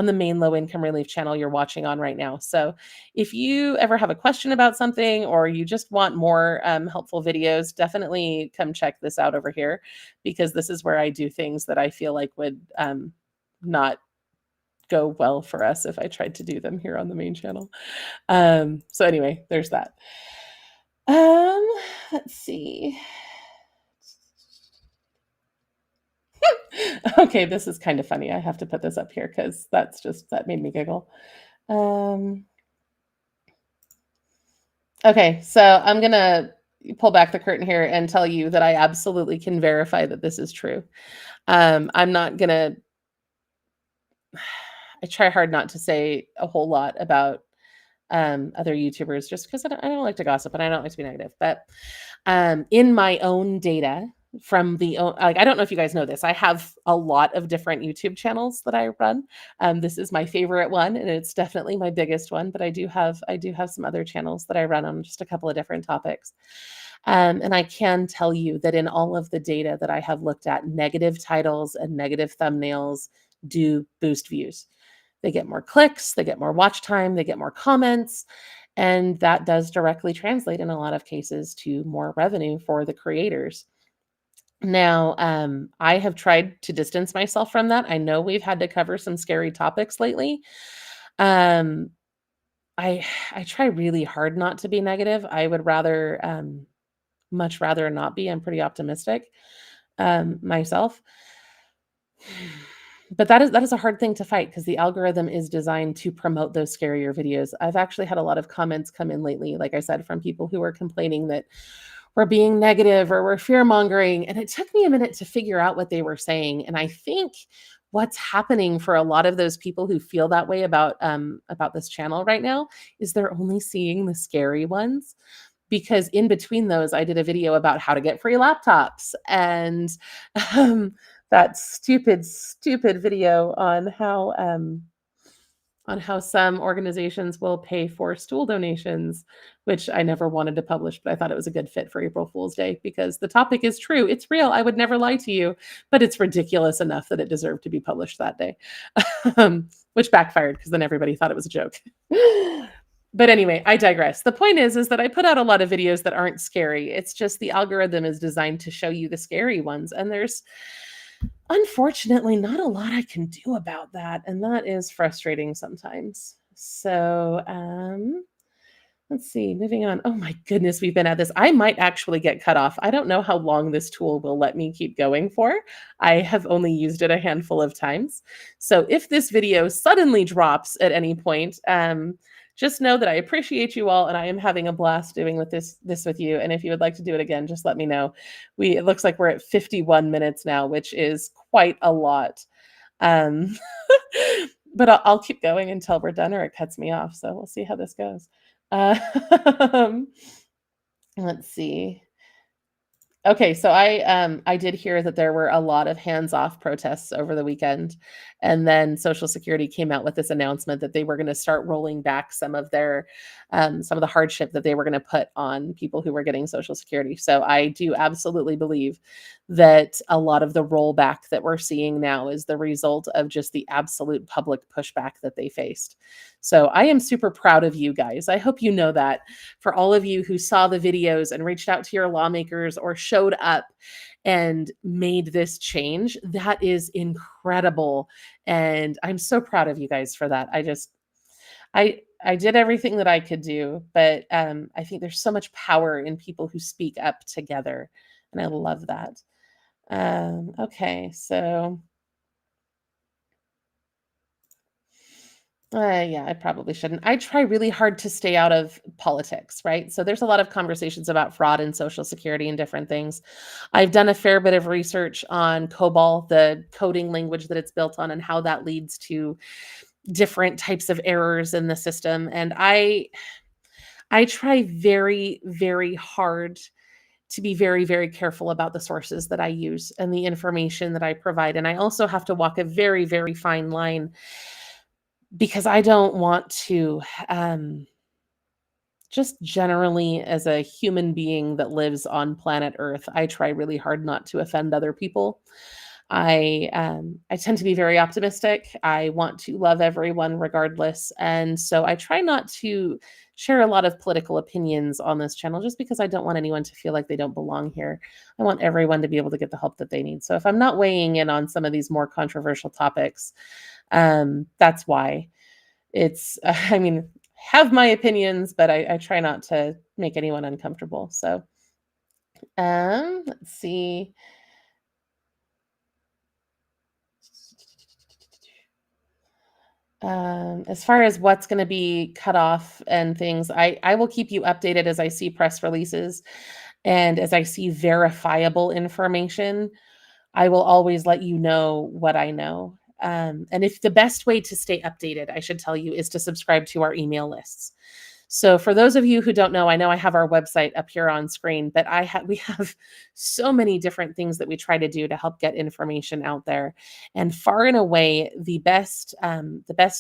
the main low income relief channel you're watching on right now. So if you ever have a question about something or you just want more helpful videos, definitely come check this out over here because this is where I do things that I feel like would not go well for us if I tried to do them here on the main channel. So anyway, there's that. Let's see. Okay, this is kind of funny. I have to put this up here because that made me giggle. Okay, so I'm gonna pull back the curtain here and tell you that I absolutely can verify that this is true. I'm not gonna. I try hard not to say a whole lot about other YouTubers just because I don't like to gossip and I don't like to be negative. But in my own data from I don't know if you guys know this. I have a lot of different YouTube channels that I run. This is my favorite one, and it's definitely my biggest one. But I do have some other channels that I run on just a couple of different topics. And I can tell you that in all of the data that I have looked at, negative titles and negative thumbnails do boost views. they get more clicks, they get more watch time, they get more comments, and that does directly translate in a lot of cases to more revenue for the creators. Now, I have tried to distance myself from that. I know we've had to cover some scary topics lately. Um, I try really hard not to be negative. I would rather, much rather not be. I'm pretty optimistic, myself. But that is a hard thing to fight because the algorithm is designed to promote those scarier videos. I've actually had a lot of comments come in lately, like I said, from people who are complaining that we're being negative or we're fear mongering. And it took me a minute to figure out what they were saying. And I think what's happening for a lot of those people who feel that way about this channel right now is they're only seeing the scary ones. Because in between those, I did a video about how to get free laptops and um, that stupid video on how some organizations will pay for stool donations, which I never wanted to publish, but I thought it was a good fit for April Fool's Day because the topic is true. It's real. I would never lie to you, but it's ridiculous enough that it deserved to be published that day, which backfired because then everybody thought it was a joke. But anyway, I digress. The point is that I put out a lot of videos that aren't scary. It's just the algorithm is designed to show you the scary ones. And there's unfortunately not a lot I can do about that. And that is frustrating sometimes. So, let's see, moving on. Oh my goodness, we've been at this. I might actually get cut off. I don't know how long this tool will let me keep going for. I have only used it a handful of times. So if this video suddenly drops at any point, just know that I appreciate you all and I am having a blast doing with this with you. And if you would like to do it again, just let me know. It looks like we're at 51 minutes now, which is quite a lot. Um, but I'll keep going until we're done or it cuts me off. So we'll see how this goes. Let's see. Okay, so I did hear that there were a lot of hands-off protests over the weekend, and then Social Security came out with this announcement that they were going to start rolling back some of the hardship that they were going to put on people who were getting Social Security. So I do absolutely believe that a lot of the rollback that we're seeing now is the result of just the absolute public pushback that they faced. So I am super proud of you guys. I hope you know that. For all of you who saw the videos and reached out to your lawmakers or showed up and made this change, that is incredible. And I'm so proud of you guys for that. I did everything that I could do, but I think there's so much power in people who speak up together. And I love that. Okay, so yeah, I probably shouldn't. I try really hard to stay out of politics, right? So there's a lot of conversations about fraud and Social Security and different things. I've done a fair bit of research on COBOL, the coding language that it's built on, and how that leads to different types of errors in the system. And I try very, very hard to be very, very careful about the sources that I use and the information that I provide. And I also have to walk a very, very fine line because I don't want to, just generally as a human being that lives on planet Earth, I try really hard not to offend other people. I tend to be very optimistic. I want to love everyone regardless, and so I try not to share a lot of political opinions on this channel just because I don't want anyone to feel like they don't belong here. I want everyone to be able to get the help that they need. So if I'm not weighing in on some of these more controversial topics, that's why. It's I mean, have my opinions, but I try not to make anyone uncomfortable. So, let's see. As far as what's going to be cut off and things, I will keep you updated as I see press releases and as I see verifiable information. I will always let you know what I know. And if the best way to stay updated, I should tell you, is to subscribe to our email lists. So for those of you who don't know, I know I have our website up here on screen, but we have so many different things that we try to do to help get information out there. And far and away, the best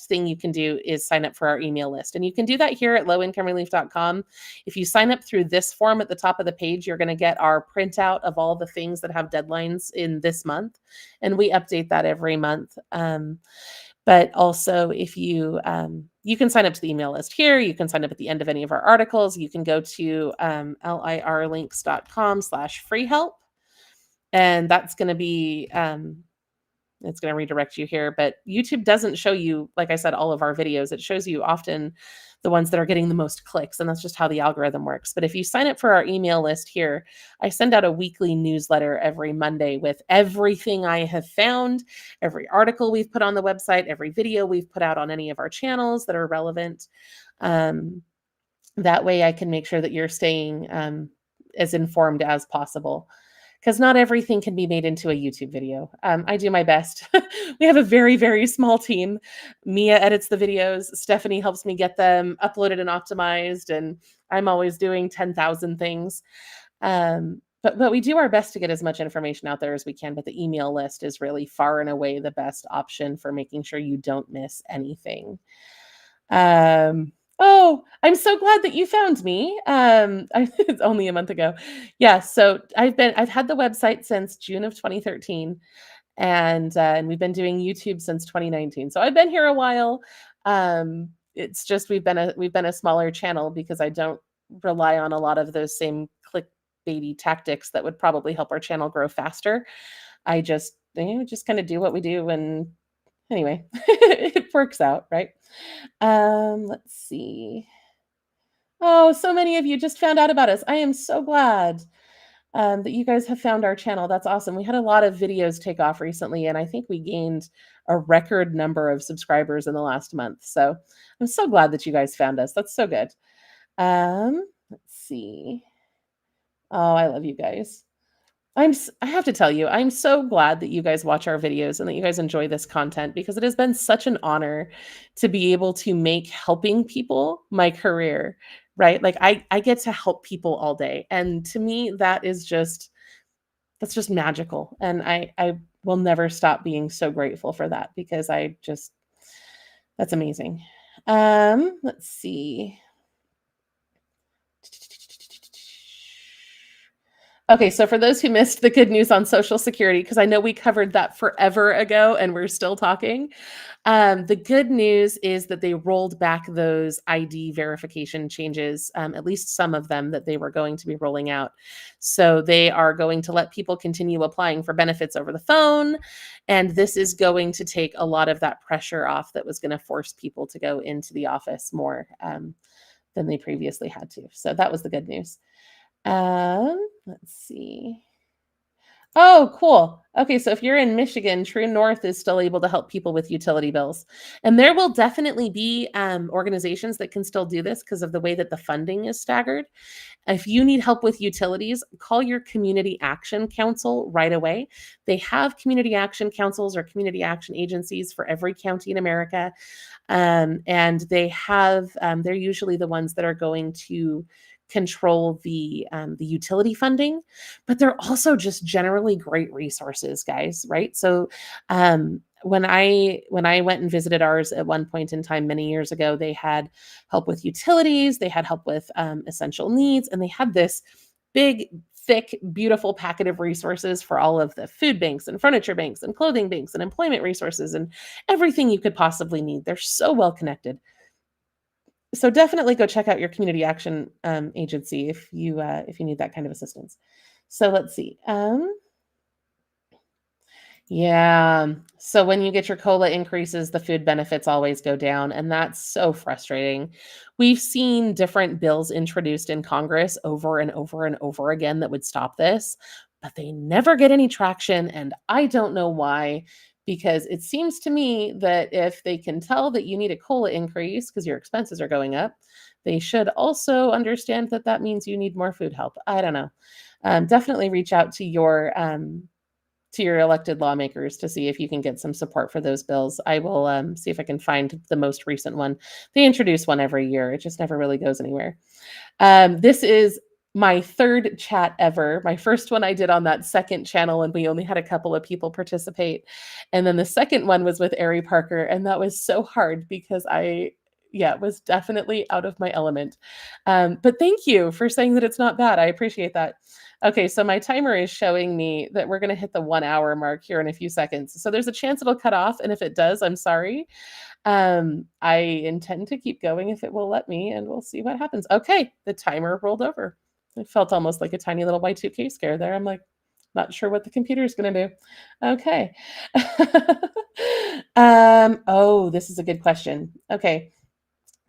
thing you can do is sign up for our email list. And you can do that here at lowincomerelief.com. If you sign up through this form at the top of the page, you're going to get our printout of all the things that have deadlines in this month. And we update that every month. But also, if you you can sign up to the email list here, you can sign up at the end of any of our articles. You can go to lirlinks.com/free help, and that's going to be it's going to redirect you here. But YouTube doesn't show you, like I said, all of our videos. It shows you often the ones that are getting the most clicks, and that's just how the algorithm works. But if you sign up for our email list here, I send out a weekly newsletter every Monday with everything I have found, every article we've put on the website, every video we've put out on any of our channels that are relevant. That way I can make sure that you're staying as informed as possible, because not everything can be made into a YouTube video. I do my best. We have a very, very small team. Mia edits the videos. Stephanie helps me get them uploaded and optimized, and I'm always doing 10,000 things. But we do our best to get as much information out there as we can. But the email list is really far and away the best option for making sure you don't miss anything. Oh, I'm so glad that you found me. It's only a month ago. Yeah, so I've had the website since June of 2013, and we've been doing YouTube since 2019. So I've been here a while. It's just we've been a smaller channel because I don't rely on a lot of those same clickbaity tactics that would probably help our channel grow faster. I just just kind of do what we do, and anyway, it works out, right? Let's see. Oh, so many of you just found out about us. I am so glad that you guys have found our channel. That's awesome. We had a lot of videos take off recently, and I think we gained a record number of subscribers in the last month. So I'm so glad that you guys found us. That's so good. Let's see. Oh, I love you guys. I have to tell you, I'm so glad that you guys watch our videos and that you guys enjoy this content, because it has been such an honor to be able to make helping people my career, right? Like I get to help people all day. And to me, that's just magical. And I will never stop being so grateful for that, because that's amazing. Let's see. Okay, so for those who missed the good news on Social Security, because I know we covered that forever ago and we're still talking, the good news is that they rolled back those ID verification changes, at least some of them that they were going to be rolling out. So they are going to let people continue applying for benefits over the phone, and this is going to take a lot of that pressure off that was going to force people to go into the office more than they previously had to. So that was the good news. Let's see. Oh, cool. Okay, so if you're in Michigan, True North is still able to help people with utility bills. And there will definitely be organizations that can still do this because of the way that the funding is staggered. If you need help with utilities, call your community action council right away. They have community action councils or community action agencies for every county in America. And they're usually the ones that are going to control the utility funding, but they're also just generally great resources, guys, right? So when I went and visited ours at one point in time many years ago, they had help with utilities, they had help with essential needs, and they had this big, thick, beautiful packet of resources for all of the food banks and furniture banks and clothing banks and employment resources and everything you could possibly need. They're so well connected. So definitely go check out your community action agency if you need that kind of assistance. So let's see. Yeah. So when you get your COLA increases, the food benefits always go down, and that's so frustrating. We've seen different bills introduced in Congress over and over and over again that would stop this, but they never get any traction, and I don't know why, because it seems to me that if they can tell that you need a COLA increase because your expenses are going up, they should also understand that that means you need more food help. I don't know. Definitely reach out to your elected lawmakers to see if you can get some support for those bills. I will see if I can find the most recent one. They introduce one every year. It just never really goes anywhere. This is my third chat ever. My first one I did on that second channel, and we only had a couple of people participate. And then the second one was with Ari Parker, and that was so hard because was definitely out of my element. But thank you for saying that it's not bad. I appreciate that. Okay, so my timer is showing me that we're gonna hit the 1 hour mark here in a few seconds. So there's a chance it'll cut off, and if it does, I'm sorry. I intend to keep going if it will let me, and we'll see what happens. Okay, the timer rolled over. It felt almost like a tiny little Y2K scare there. I'm like, not sure what the computer is gonna do. Okay. Oh, this is a good question. Okay.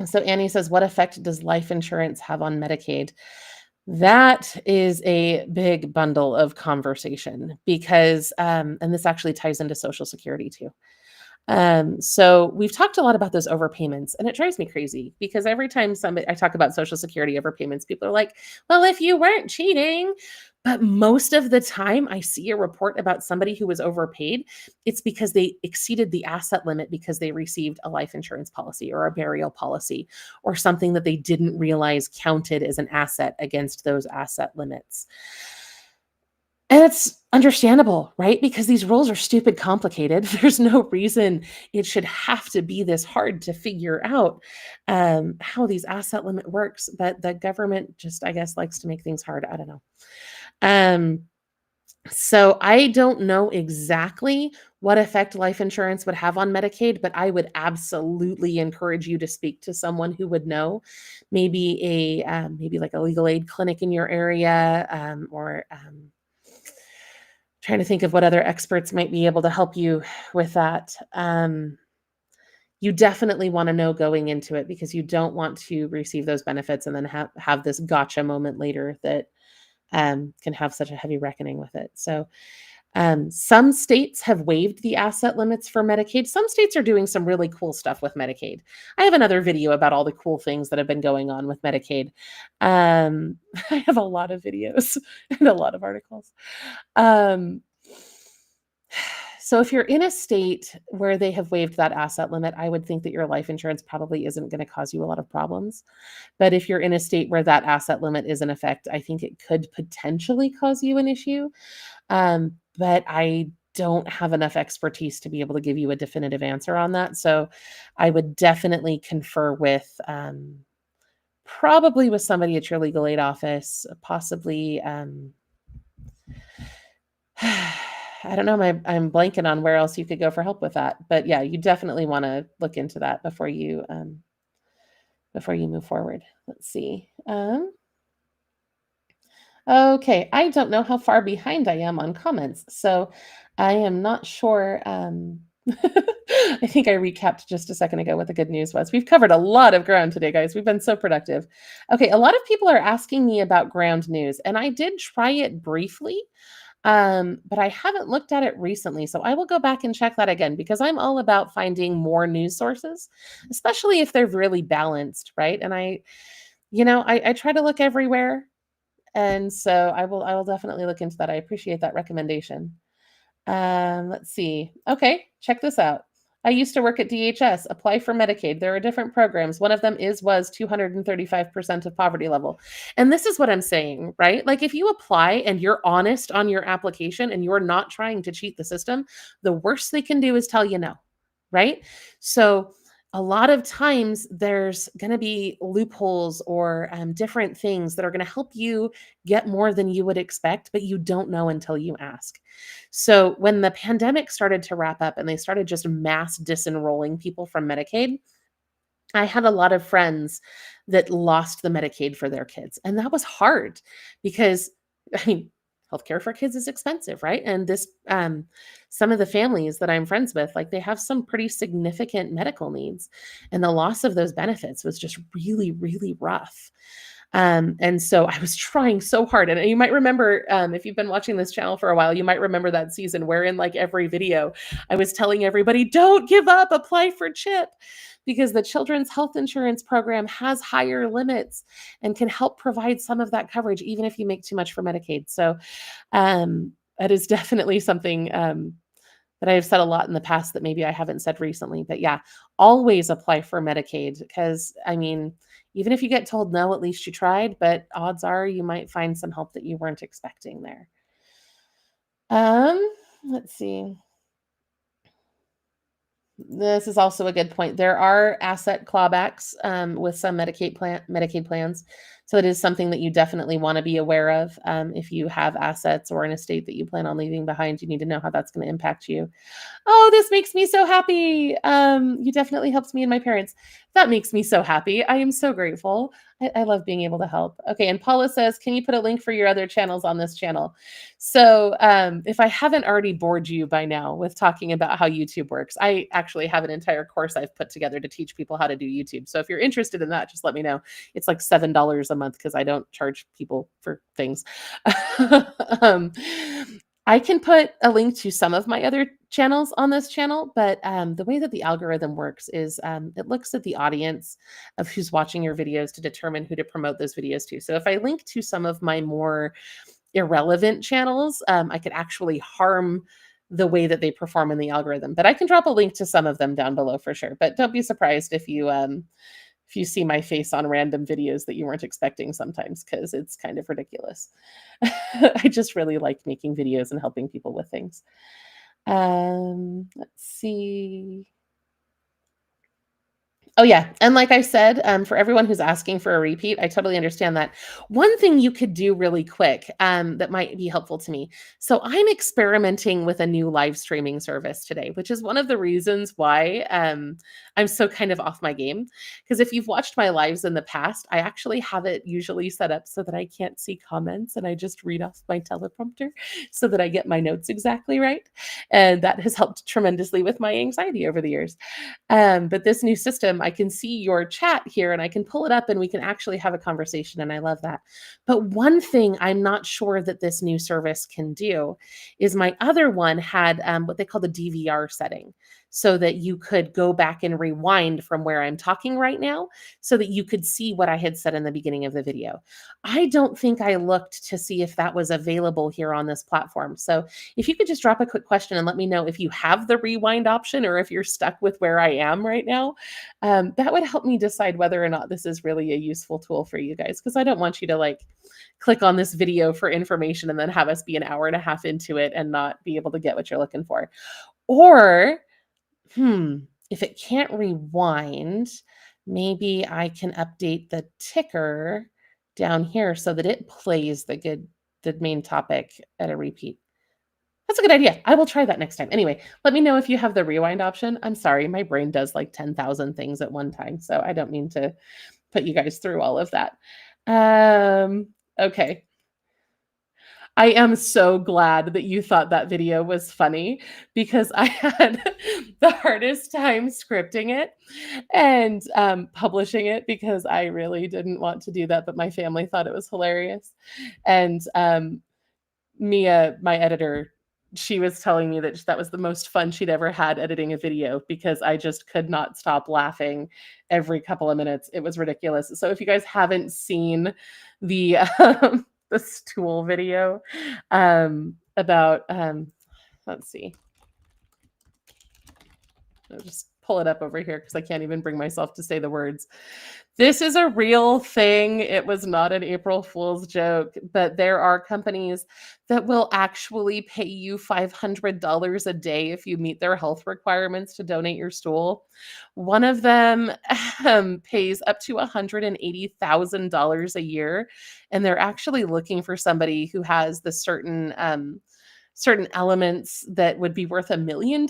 So Annie says, what effect does life insurance have on Medicaid? That is a big bundle of conversation because, and this actually ties into Social Security too. So we've talked a lot about those overpayments, and it drives me crazy because every time somebody I talk about Social Security overpayments, people are like, "Well, if you weren't cheating," but most of the time I see a report about somebody who was overpaid, it's because they exceeded the asset limit because they received a life insurance policy or a burial policy or something that they didn't realize counted as an asset against those asset limits. And it's understandable, right? Because these rules are stupid complicated. There's no reason it should have to be this hard to figure out how these asset limit works. But the government just, I guess, likes to make things hard. I don't know. Um, so I don't know exactly what effect life insurance would have on Medicaid, but I would absolutely encourage you to speak to someone who would know, maybe maybe like a legal aid clinic in your area, or trying to think of what other experts might be able to help you with that. You definitely want to know going into it because you don't want to receive those benefits and then have this gotcha moment later that can have such a heavy reckoning with it. So some states have waived the asset limits for Medicaid. Some states are doing some really cool stuff with Medicaid. I have another video about all the cool things that have been going on with Medicaid. I have a lot of videos and a lot of articles. Um, so if you're in a state where they have waived that asset limit, I would think that your life insurance probably isn't going to cause you a lot of problems. But if you're in a state where that asset limit is in effect, I think it could potentially cause you an issue. But I don't have enough expertise to be able to give you a definitive answer on that. So I would definitely confer with probably with somebody at your legal aid office, possibly. I don't know. I'm blanking on where else you could go for help with that. But yeah, you definitely want to look into that before you move forward. Let's see. Okay, I don't know how far behind I am on comments, so I am not sure. I think I recapped just a second ago what the good news was. We've covered a lot of ground today, guys. We've been so productive. Okay, a lot of people are asking me about ground news, and I did try it briefly, but I haven't looked at it recently. So I will go back and check that again because I'm all about finding more news sources, especially if they're really balanced, right? And I try to look everywhere. And so I will definitely look into that. I appreciate that recommendation. Let's see. Okay, check this out. I used to work at DHS, apply for Medicaid. There are different programs. One of them was 235% of poverty level. And this is what I'm saying, right? Like if you apply and you're honest on your application and you're not trying to cheat the system, the worst they can do is tell you no, right? So a lot of times there's going to be loopholes or different things that are going to help you get more than you would expect, but you don't know until you ask. So when the pandemic started to wrap up and they started just mass disenrolling people from Medicaid, I had a lot of friends that lost the Medicaid for their kids. And that was hard because, I mean, healthcare for kids is expensive, right? And some of the families that I'm friends with, like they have some pretty significant medical needs. And the loss of those benefits was just really, really rough. And so I was trying so hard. And you might remember, if you've been watching this channel for a while, you might remember that season where in like every video, I was telling everybody, don't give up, apply for CHIP because the Children's Health Insurance Program has higher limits and can help provide some of that coverage, even if you make too much for Medicaid. So that is definitely something that I've said a lot in the past that maybe I haven't said recently. But yeah, always apply for Medicaid because, I mean, even if you get told no, at least you tried, but odds are you might find some help that you weren't expecting there. Let's see. This is also a good point. There are asset clawbacks with some Medicaid plans. So it is something that you definitely want to be aware of. If you have assets or an estate that you plan on leaving behind, you need to know how that's going to impact you. Oh, this makes me so happy. You definitely helped me and my parents. That makes me so happy. I am so grateful. I love being able to help. Okay, and Paula says, can you put a link for your other channels on this channel? So if I haven't already bored you by now with talking about how YouTube works, I actually have an entire course I've put together to teach people how to do YouTube. So if you're interested in that, just let me know. It's like $7 a month because I don't charge people for things. um, I can put a link to some of my other channels on this channel, but the way that the algorithm works is it looks at the audience of who's watching your videos to determine who to promote those videos to. So if I link to some of my more irrelevant channels, I could actually harm the way that they perform in the algorithm. But I can drop a link to some of them down below for sure. But don't be surprised if you see my face on random videos that you weren't expecting sometimes, because it's kind of ridiculous. I just really like making videos and helping people with things. Let's see. Oh, yeah, and like I said, for everyone who's asking for a repeat, I totally understand that. One thing you could do really quick, that might be helpful to me. So I'm experimenting with a new live streaming service today, which is one of the reasons why, I'm so kind of off my game. Because if you've watched my lives in the past, I actually have it usually set up so that I can't see comments and I just read off my teleprompter so that I get my notes exactly right, and that has helped tremendously with my anxiety over the years. But this new system, I can see your chat here and I can pull it up and we can actually have a conversation. And I love that. But one thing I'm not sure that this new service can do is my other one had what they call the DVR setting, so that you could go back and rewind from where I'm talking right now so that you could see what I had said in the beginning of the video. I don't think I looked to see if that was available here on this platform. So if you could just drop a quick question and let me know if you have the rewind option or if you're stuck with where I am right now, that would help me decide whether or not this is really a useful tool for you guys, because I don't want you to like click on this video for information and then have us be an hour and a half into it and not be able to get what you're looking for. Or, if it can't rewind, maybe I can update the ticker down here so that it plays the main topic at a repeat. That's a good idea. I will try that next time. Anyway, let me know if you have the rewind option. I'm sorry, my brain does like 10,000 things at one time, so I don't mean to put you guys through all of that. Okay. I am so glad that you thought that video was funny, because I had the hardest time scripting it and publishing it, because I really didn't want to do that, but my family thought it was hilarious. And Mia, my editor, she was telling me that that was the most fun she'd ever had editing a video, because I just could not stop laughing every couple of minutes. It was ridiculous. So if you guys haven't seen the the stool video about let's see. I'll just pull it up over here because I can't even bring myself to say the words. This is a real thing. It was not an April Fool's joke, but there are companies that will actually pay you $500 a day if you meet their health requirements to donate your stool. One of them pays up to $180,000 a year, and they're actually looking for somebody who has the certain elements that would be worth $1 million,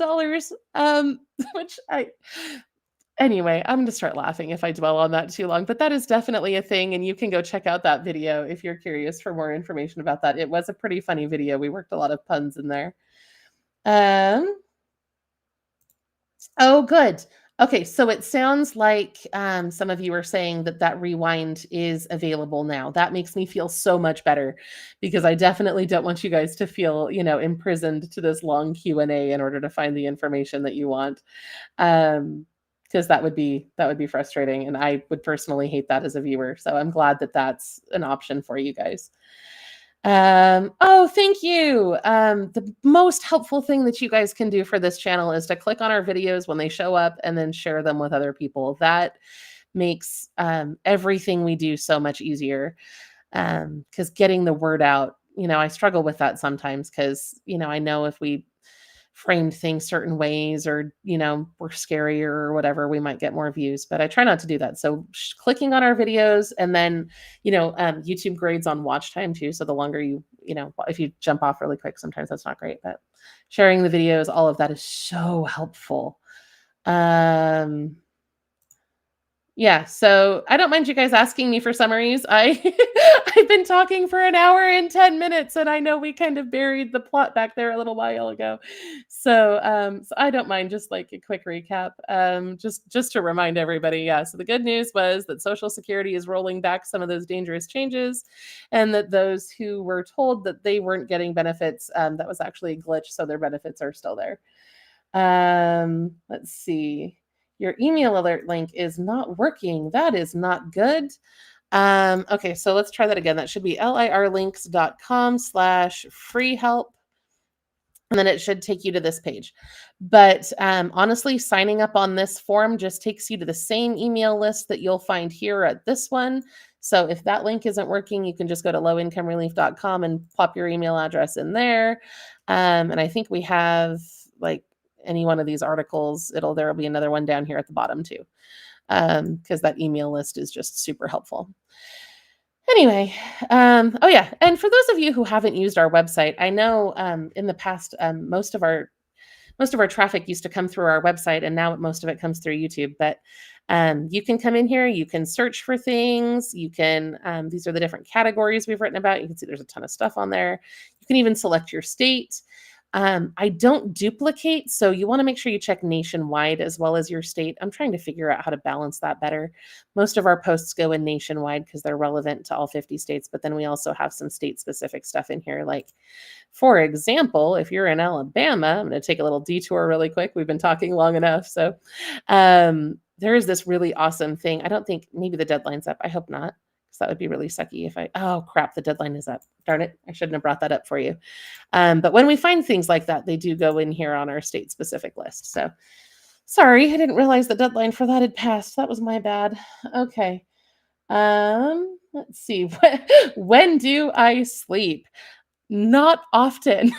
which anyway, I'm going to start laughing if I dwell on that too long, but that is definitely a thing, and you can go check out that video if you're curious for more information about that. It was a pretty funny video. We worked a lot of puns in there. Oh, good. Okay, so it sounds like some of you are saying that that rewind is available now. That makes me feel so much better, because I definitely don't want you guys to feel, imprisoned to this long Q&A in order to find the information that you want. Because that would be frustrating, and I would personally hate that as a viewer. So I'm glad that that's an option for you guys. Oh, thank you. The most helpful thing that you guys can do for this channel is to click on our videos when they show up and then share them with other people. That makes everything we do so much easier. Because getting the word out, I struggle with that sometimes, because, I know if we framed things certain ways, or, we're scarier or whatever, we might get more views, but I try not to do that. So clicking on our videos, and then, YouTube grades on watch time too. So the longer if you jump off really quick, sometimes that's not great, but sharing the videos, all of that is so helpful. Yeah, so I don't mind you guys asking me for summaries. I've been talking for an hour and 10 minutes, and I know we kind of buried the plot back there a little while ago. So I don't mind just like a quick recap. Just to remind everybody, yeah. So the good news was that Social Security is rolling back some of those dangerous changes, and that those who were told that they weren't getting benefits, that was actually a glitch, so their benefits are still there. Let's see. Your email alert link is not working. That is not good. Okay, so let's try that again. That should be lirlinks.com/free help. And then it should take you to this page. But honestly, signing up on this form just takes you to the same email list that you'll find here at this one. So if that link isn't working, you can just go to lowincomerelief.com and pop your email address in there. And I think we have like any one of these articles, there'll be another one down here at the bottom too, because that email list is just super helpful. Anyway, oh yeah, and for those of you who haven't used our website, I know in the past most of our traffic used to come through our website, and now most of it comes through YouTube. But you can come in here, you can search for things, you can these are the different categories we've written about. You can see there's a ton of stuff on there. You can even select your state. I don't duplicate, so you want to make sure you check nationwide as well as your state. I'm trying to figure out how to balance that better. Most of our posts go in nationwide because they're relevant to all 50 states, but then we also have some state-specific stuff in here. Like, for example, if you're in Alabama, I'm going to take a little detour really quick. We've been talking long enough. So there is this really awesome thing. I don't think maybe the deadline's up. I hope not, because that would be really sucky if oh crap, the deadline is up. Darn it. I shouldn't have brought that up for you. But when we find things like that, they do go in here on our state specific list. So sorry, I didn't realize the deadline for that had passed. That was my bad. Okay. Let's see. When do I sleep? Not often.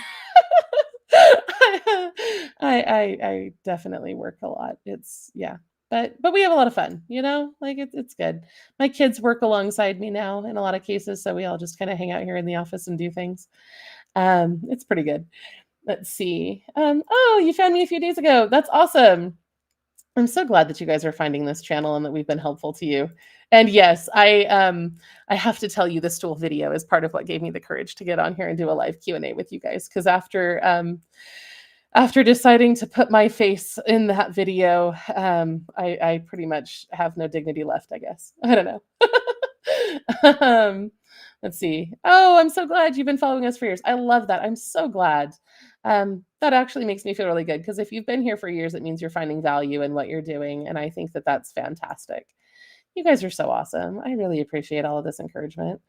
I definitely work a lot. But we have a lot of fun, like it's good. My kids work alongside me now in a lot of cases, so we all just kind of hang out here in the office and do things. It's pretty good. Let's see. Oh, you found me a few days ago. That's awesome. I'm so glad that you guys are finding this channel and that we've been helpful to you. And yes, I have to tell you, the Stool video is part of what gave me the courage to get on here and do a live Q&A with you guys. Because after deciding to put my face in that video, I pretty much have no dignity left, I guess. I don't know. Let's see. Oh, I'm so glad you've been following us for years. I love that. I'm so glad. That actually makes me feel really good, because if you've been here for years, it means you're finding value in what you're doing. And I think that that's fantastic. You guys are so awesome. I really appreciate all of this encouragement.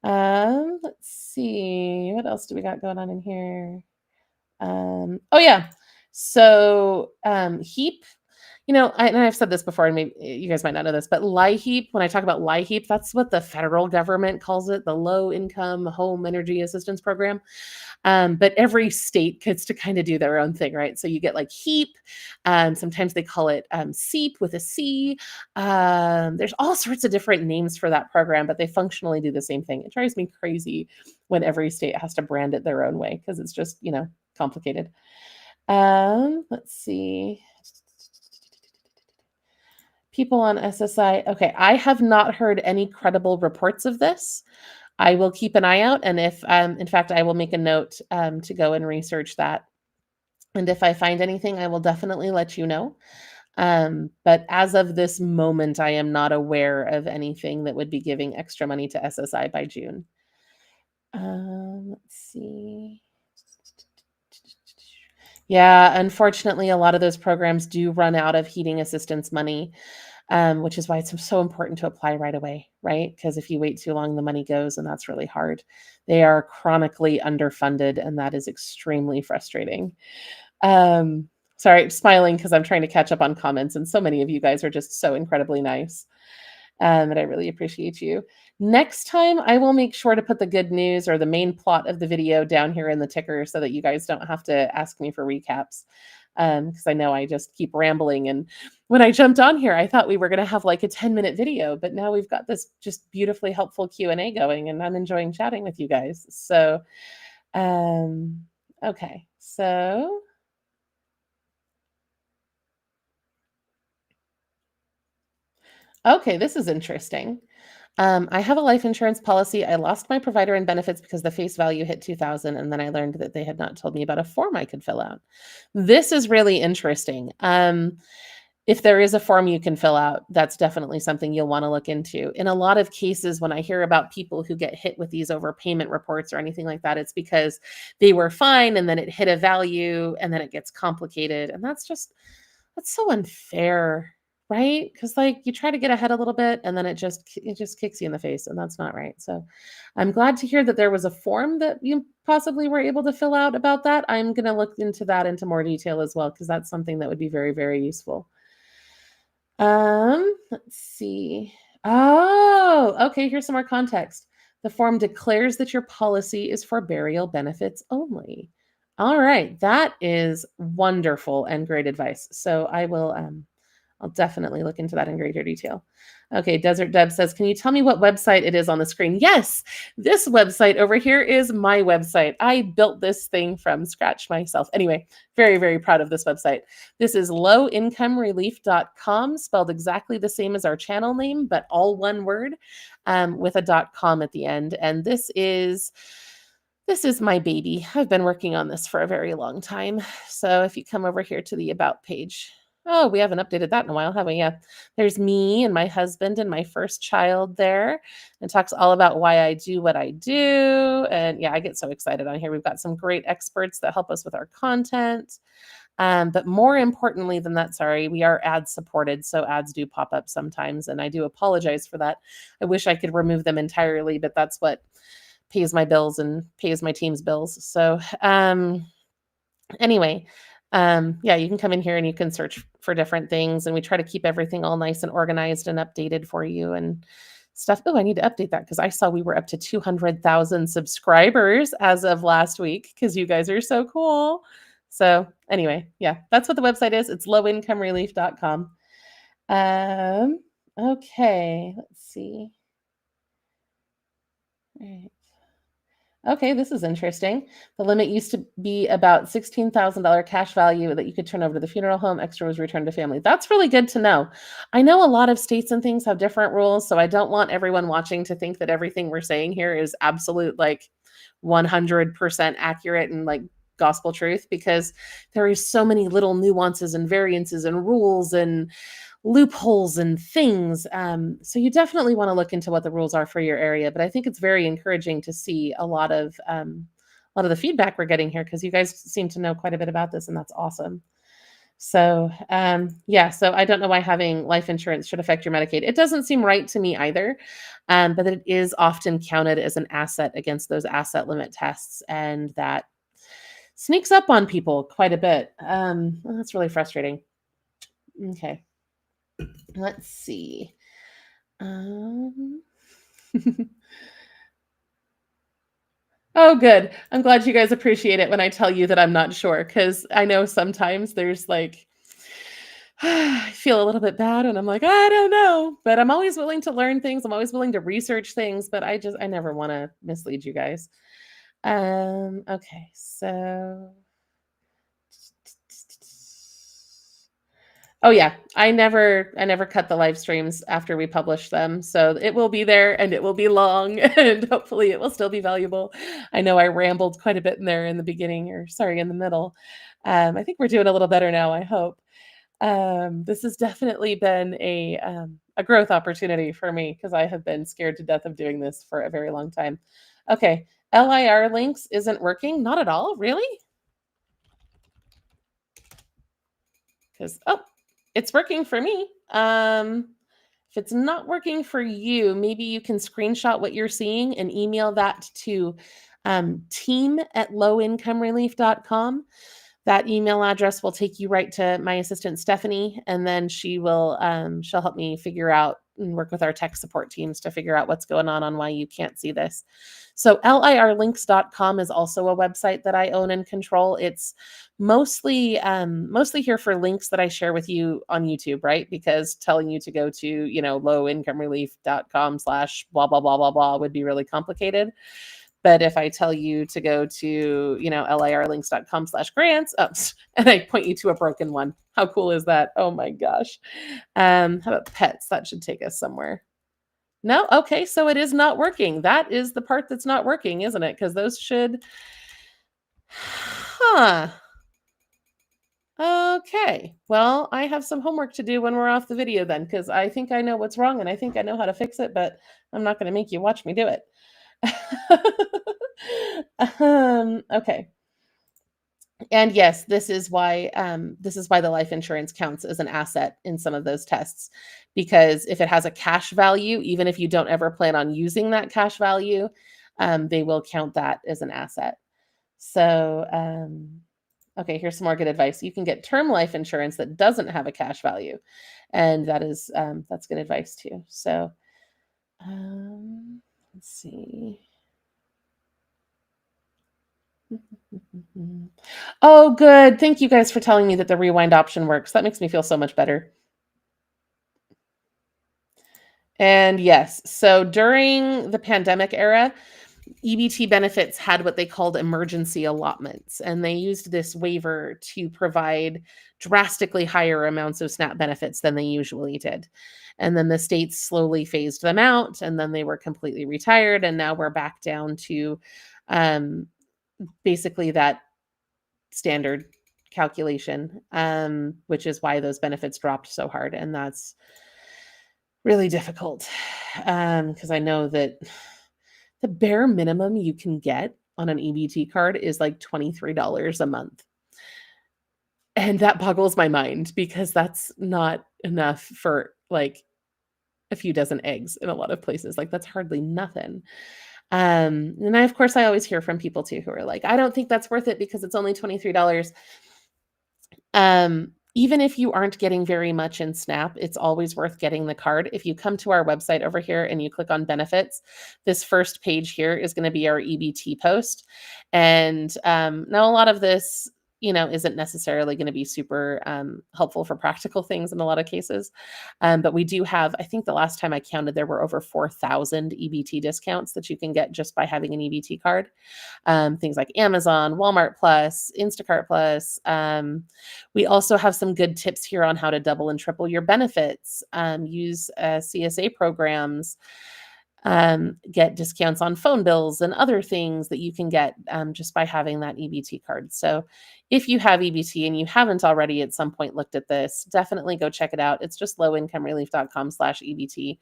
Let's see. What else do we got going on in here? Oh yeah. So LIHEAP, and I've said this before, and maybe you guys might not know this, but LIHEAP, when I talk about LIHEAP, that's what the federal government calls it, the Low Income Home Energy Assistance Program. But every state gets to kind of do their own thing, right? So you get like HEAP. Sometimes they call it SEEP with a C. There's all sorts of different names for that program, but they functionally do the same thing. It drives me crazy when every state has to brand it their own way, because it's just, complicated. Let's see. People on SSI. Okay, I have not heard any credible reports of this. I will keep an eye out, and if, in fact, I will make a note to go and research that. And if I find anything, I will definitely let you know. But as of this moment, I am not aware of anything that would be giving extra money to SSI by June. Let's see. Yeah, unfortunately, a lot of those programs do run out of heating assistance money, which is why it's so important to apply right away, right? Because if you wait too long, the money goes, and that's really hard. They are chronically underfunded, and that is extremely frustrating. Sorry, I'm smiling because I'm trying to catch up on comments, and so many of you guys are just so incredibly nice. And I really appreciate you. Next time, I will make sure to put the good news or the main plot of the video down here in the ticker so that you guys don't have to ask me for recaps. Because I know I just keep rambling. And when I jumped on here, I thought we were going to have like a 10-minute video, but now we've got this just beautifully helpful Q&A going, and I'm enjoying chatting with you guys. So, okay. So, okay, this is interesting. I have a life insurance policy. I lost my provider and benefits because the face value hit 2000, and then I learned that they had not told me about a form I could fill out. This is really interesting. If there is a form you can fill out, that's definitely something you'll want to look into. In a lot of cases, when I hear about people who get hit with these overpayment reports or anything like that, it's because they were fine and then it hit a value and then it gets complicated. And that's so unfair, right? Because like you try to get ahead a little bit and then it just kicks you in the face, and that's not right. So I'm glad to hear that there was a form that you possibly were able to fill out about that. I'm going to look into that into more detail as well, because that's something that would be very, very useful. Let's see. Oh, okay, here's some more context. The form declares that your policy is for burial benefits only. All right, that is wonderful and great advice. So I'll definitely look into that in greater detail. Okay, Desert Deb says, can you tell me what website it is on the screen? Yes, this website over here is my website. I built this thing from scratch myself. Anyway, very, very proud of this website. This is lowincomerelief.com, spelled exactly the same as our channel name, but all one word, with a .com at the end. And this is my baby. I've been working on this for a very long time. So if you come over here to the About page, oh, we haven't updated that in a while, have we? Yeah. There's me and my husband and my first child there. It talks all about why I do what I do. And yeah, I get so excited on here. We've got some great experts that help us with our content. But more importantly than that, sorry, we are ad supported. So ads do pop up sometimes. And I do apologize for that. I wish I could remove them entirely, but that's what pays my bills and pays my team's bills. So anyway, yeah, you can come in here and you can search for different things, and we try to keep everything all nice and organized and updated for you and stuff. Oh, I need to update that because I saw we were up to 200,000 subscribers as of last week, because you guys are so cool. So anyway, yeah, that's what the website is. It's lowincomerelief.com. Okay, let's see. All right. Okay, this is interesting. The limit used to be about $16,000 cash value that you could turn over to the funeral home. Extra was returned to family. That's really good to know. I know a lot of states and things have different rules, so I don't want everyone watching to think that everything we're saying here is absolute, like 100% accurate and like gospel truth, because there is so many little nuances and variances and rules and loopholes and things. So you definitely want to look into what the rules are for your area. But I think it's very encouraging to see a lot of the feedback we're getting here, because you guys seem to know quite a bit about this, and that's awesome. So yeah, so I don't know why having life insurance should affect your Medicaid. It doesn't seem right to me either, but it is often counted as an asset against those asset limit tests, and that sneaks up on people quite a bit. Well, that's really frustrating. Okay. Let's see. Oh, good. I'm glad you guys appreciate it when I tell you that I'm not sure, because I know sometimes there's like, I feel a little bit bad and I'm like, I don't know, but I'm always willing to learn things. I'm always willing to research things, but I never want to mislead you guys. Okay, so. Oh yeah, I never cut the live streams after we publish them. So it will be there and it will be long, and hopefully it will still be valuable. I know I rambled quite a bit in there in the beginning, or sorry, in the middle. I think we're doing a little better now, I hope. This has definitely been a growth opportunity for me, because I have been scared to death of doing this for a very long time. Okay, LIR links isn't working? Not at all, really? Because, oh, it's working for me. If it's not working for you, maybe you can screenshot what you're seeing and email that to team@lowincomerelief.com. That email address will take you right to my assistant, Stephanie, and then she'll help me figure out and work with our tech support teams to figure out what's going on why you can't see this. So lirlinks.com is also a website that I own and control. It's mostly here for links that I share with you on YouTube, right? Because telling you to go to, lowincomerelief.com / blah, blah, blah, blah, blah would be really complicated. But if I tell you to go to, lirlinks.com / grants, and I point you to a broken one, how cool is that? Oh my gosh. How about pets? That should take us somewhere. No? Okay, so it is not working. That is the part that's not working, isn't it? Because those should... Huh. Okay. Well, I have some homework to do when we're off the video then, because I think I know what's wrong and I think I know how to fix it, but I'm not going to make you watch me do it. Okay. And yes, this is why the life insurance counts as an asset in some of those tests, because if it has a cash value, even if you don't ever plan on using that cash value, they will count that as an asset. So, okay, here's some more good advice. You can get term life insurance that doesn't have a cash value, and that's good advice too. So, let's see. Oh, good. Thank you guys for telling me that the rewind option works. That makes me feel so much better. And yes, so during the pandemic era, EBT benefits had what they called emergency allotments, and they used this waiver to provide drastically higher amounts of SNAP benefits than they usually did. And then the states slowly phased them out, and then they were completely retired, and now we're back down to basically that standard calculation, which is why those benefits dropped so hard. And that's really difficult, because I know that the bare minimum you can get on an EBT card is like $23 a month. And that boggles my mind, because that's not enough for like a few dozen eggs in a lot of places. Like, that's hardly nothing. And of course, I always hear from people too who are like, I don't think that's worth it because it's only $23. Even if you aren't getting very much in SNAP, it's always worth getting the card. If you come to our website over here and you click on benefits, this first page here is going to be our EBT post. And now a lot of this, isn't necessarily going to be super helpful for practical things in a lot of cases. But we do have, I think the last time I counted, there were over 4,000 EBT discounts that you can get just by having an EBT card. Things like Amazon, Walmart Plus, Instacart Plus. We also have some good tips here on how to double and triple your benefits, use CSA programs, get discounts on phone bills and other things that you can get just by having that EBT card. So if you have EBT and you haven't already at some point looked at this, definitely go check it out. It's just lowincomerelief.com /EBT.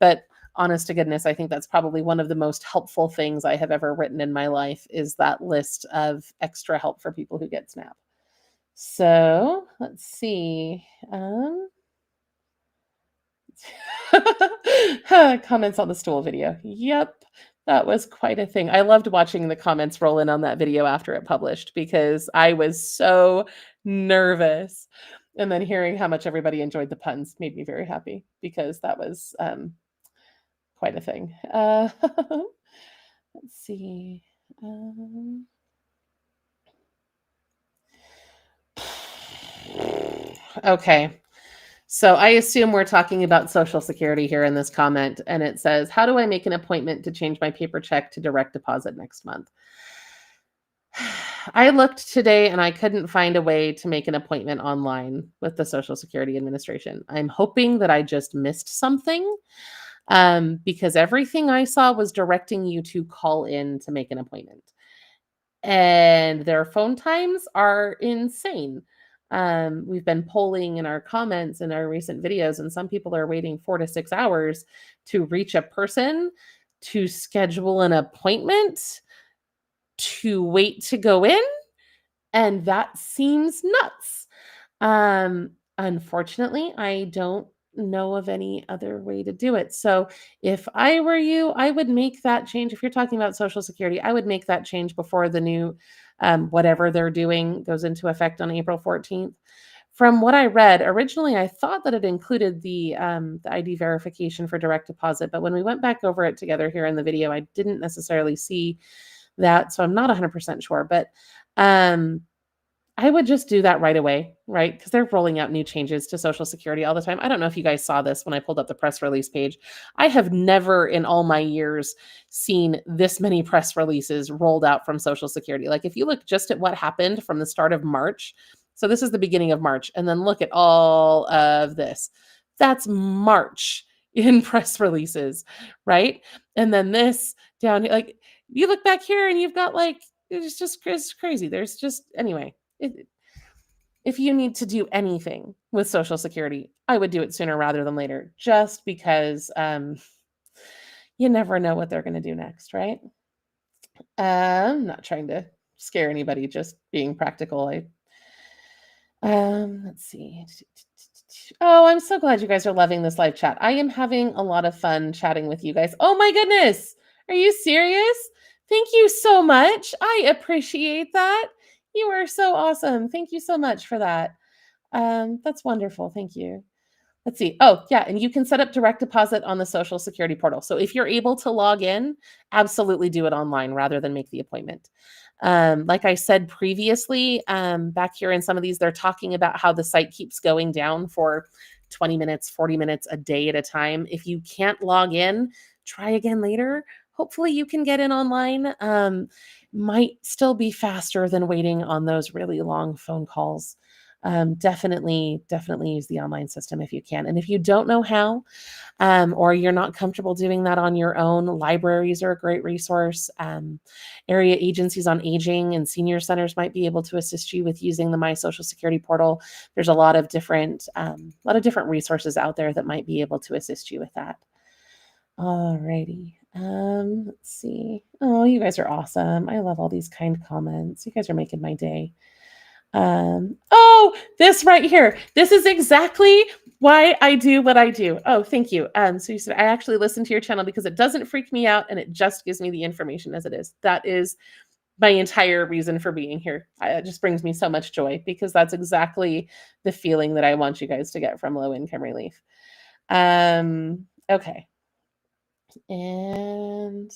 But honest to goodness, I think that's probably one of the most helpful things I have ever written in my life, is that list of extra help for people who get SNAP. So let's see. Comments on the stool video. Yep, that was quite a thing. I loved watching the comments roll in on that video after it published, because I was so nervous. And then hearing how much everybody enjoyed the puns made me very happy, because that was quite a thing. Let's see. Okay. So I assume we're talking about Social Security here in this comment, and it says, how do I make an appointment to change my paper check to direct deposit next month? I looked today and I couldn't find a way to make an appointment online with the Social Security Administration. I'm hoping that I just missed something, because everything I saw was directing you to call in to make an appointment. And their phone times are insane. We've been polling in our comments in our recent videos, and some people are waiting 4 to 6 hours to reach a person, to schedule an appointment, to wait to go in, and that seems nuts. Unfortunately, I don't know of any other way to do it. So if I were you, I would make that change. If you're talking about Social Security, I would make that change before the new whatever they're doing goes into effect on April 14th. From what I read, originally I thought that it included the ID verification for direct deposit, but when we went back over it together here in the video, I didn't necessarily see that, so I'm not 100% sure. But um, I would just do that right away, right? Because they're rolling out new changes to Social Security all the time. I don't know if you guys saw this when I pulled up the press release page. I have never in all my years seen this many press releases rolled out from Social Security. Like if you look just at what happened from the start of March, so this is the beginning of March, and then look at all of this. That's March in press releases, right? And then this down here, like you look back here and you've got like, it's crazy. There's just, anyway. If you need to do anything with Social Security, I would do it sooner rather than later, just because you never know what they're going to do next, right? I'm not trying to scare anybody, just being practical. Let's see. Oh, I'm so glad you guys are loving this live chat. I am having a lot of fun chatting with you guys. Oh my goodness. Are you serious? Thank you so much. I appreciate that. You are so awesome. Thank you so much for that. That's wonderful. Thank you. Let's see. Oh, yeah. And you can set up direct deposit on the Social Security portal. So if you're able to log in, absolutely do it online rather than make the appointment. Like I said previously, back here in some of these, they're talking about how the site keeps going down for 20 minutes, 40 minutes a day at a time. If you can't log in, try again later. Hopefully you can get in online. Might still be faster than waiting on those really long phone calls. Definitely use the online system if you can. And if you don't know how, or you're not comfortable doing that on your own, libraries are a great resource. Area agencies on aging and senior centers might be able to assist you with using the My Social Security portal. There's a lot of different resources out there that might be able to assist you with that. Alrighty. Let's see. Oh, you guys are awesome. I love all these kind comments. You guys are making my day. Oh, this right here. This is exactly why I do what I do. Oh, thank you. So you said I actually listen to your channel because it doesn't freak me out and it just gives me the information as it is. That is my entire reason for being here. It just brings me so much joy because that's exactly the feeling that I want you guys to get from low income relief. Okay. And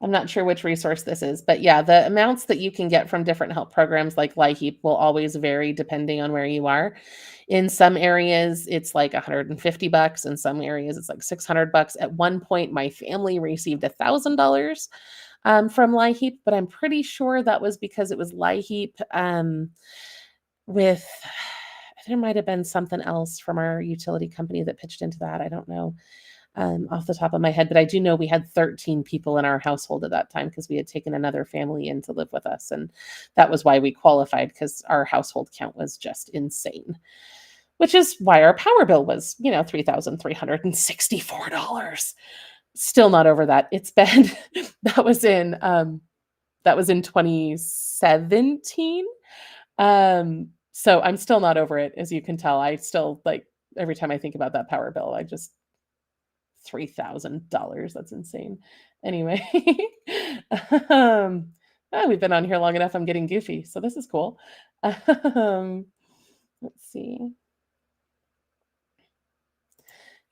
I'm not sure which resource this is, but yeah, the amounts that you can get from different help programs like LIHEAP will always vary depending on where you are. In some areas, it's like $150. In some areas, it's like $600. At one point, my family received $1,000 from LIHEAP, but I'm pretty sure that was because it was LIHEAP with, there might have been something else from our utility company that pitched into that. I don't know. Off the top of my head, but I do know we had 13 people in our household at that time because we had taken another family in to live with us. And that was why we qualified, because our household count was just insane, which is why our power bill was, $3,364. Still not over that. It's been, that was in 2017. So I'm still not over it, as you can tell. I still every time I think about that power bill, I just $3,000. That's insane. Anyway, we've been on here long enough. I'm getting goofy, so this is cool. Let's see.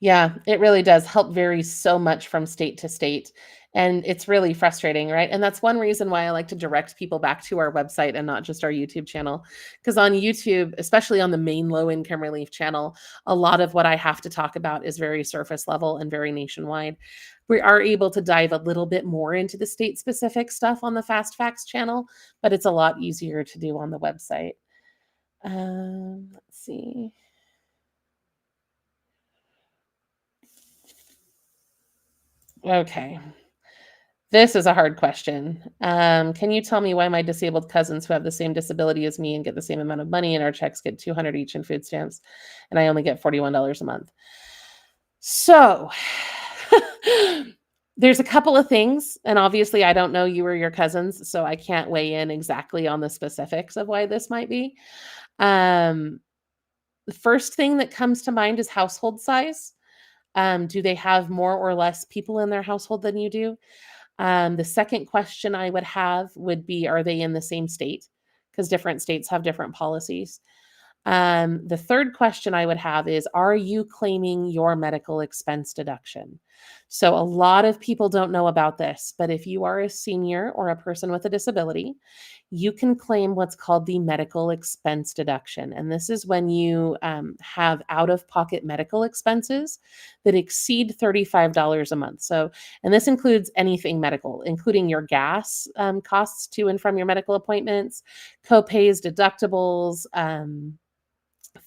Yeah, it really does help vary so much from state to state. And it's really frustrating, right? And that's one reason why I like to direct people back to our website and not just our YouTube channel. Because on YouTube, especially on the main low income relief channel, a lot of what I have to talk about is very surface level and very nationwide. We are able to dive a little bit more into the state specific stuff on the Fast Facts channel, but it's a lot easier to do on the website. Let's see. Okay. This is a hard question. Can you tell me why my disabled cousins who have the same disability as me and get the same amount of money and our checks get $200 each in food stamps and I only get $41 a month? So there's a couple of things, and obviously I don't know you or your cousins, so I can't weigh in exactly on the specifics of why this might be. The first thing that comes to mind is household size. Do they have more or less people in their household than you do? The second question I would have would be, are they in the same state? because different states have different policies. The third question I would have is, are you claiming your medical expense deduction? So a lot of people don't know about this, but if you are a senior or a person with a disability, you can claim what's called the medical expense deduction. And this is when you have out-of-pocket medical expenses that exceed $35 a month. So, and this includes anything medical, including your gas costs to and from your medical appointments, co-pays, deductibles,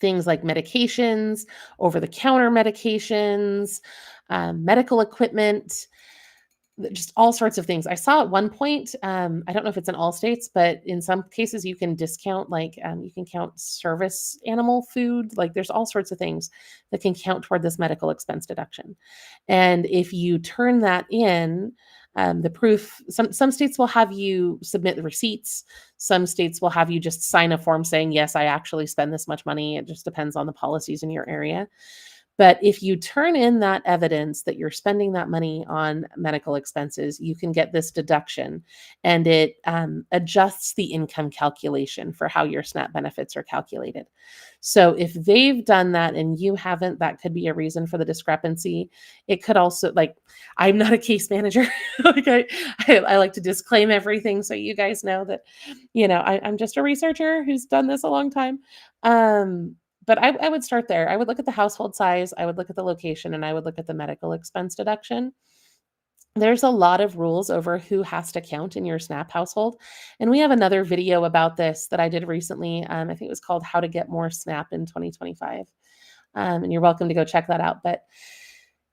things like medications, over-the-counter medications, medical equipment, just all sorts of things. I saw at one point, I don't know if it's in all states, but in some cases you can discount, like you can count service animal food. Like there's all sorts of things that can count toward this medical expense deduction. And if you turn that in, the proof, some states will have you submit the receipts. Some states will have you just sign a form saying, yes, I actually spend this much money. It just depends on the policies in your area. But if you turn in that evidence that you're spending that money on medical expenses, you can get this deduction, and it adjusts the income calculation for how your SNAP benefits are calculated. So if they've done that and you haven't, that could be a reason for the discrepancy. It could also, like, I'm not a case manager. Like I like to disclaim everything so you guys know that, I'm just a researcher who's done this a long time. But I would start there. I would look at the household size, I would look at the location, and I would look at the medical expense deduction. There's a lot of rules over who has to count in your SNAP household. And we have another video about this that I did recently. I think it was called How to Get More SNAP in 2025. And you're welcome to go check that out. But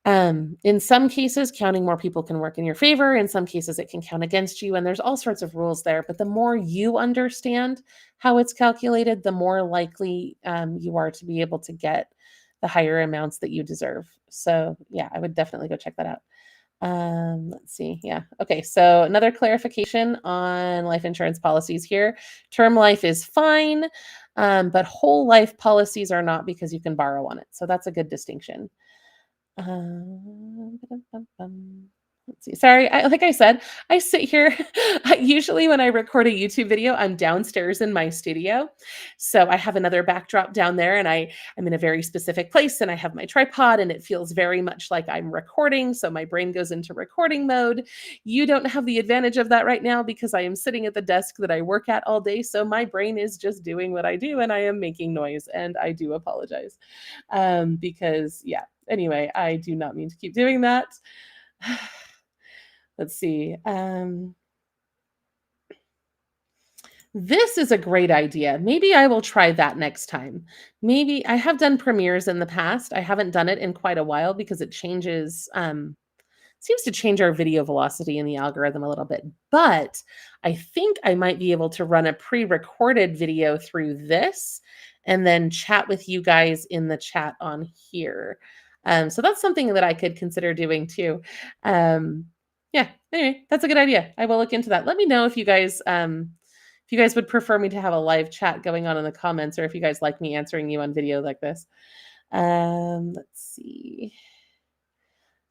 in some cases, counting more people can work in your favor. In some cases, it can count against you. And there's all sorts of rules there. But the more you understand how it's calculated, the more likely you are to be able to get the higher amounts that you deserve. So yeah, I would definitely go check that out. Let's see. Yeah. Okay. So another clarification on life insurance policies here. Term life is fine, but whole life policies are not, because you can borrow on it. So that's a good distinction. Let's see. Sorry, like I said, I sit here. Usually when I record a YouTube video, I'm downstairs in my studio. So I have another backdrop down there, and I'm in a very specific place, and I have my tripod, and it feels very much like I'm recording. So my brain goes into recording mode. You don't have the advantage of that right now because I am sitting at the desk that I work at all day. So my brain is just doing what I do, and I am making noise, and I do apologize. Because yeah, anyway, I do not mean to keep doing that. Let's see. This is a great idea. Maybe I will try that next time. Maybe I have done premieres in the past. I haven't done it in quite a while because it changes, seems to change our video velocity in the algorithm a little bit. But I think I might be able to run a pre-recorded video through this and then chat with you guys in the chat on here. So that's something that I could consider doing too. Yeah, anyway, that's a good idea. I will look into that. Let me know if you guys would prefer me to have a live chat going on in the comments, or if you guys like me answering you on video like this. Let's see.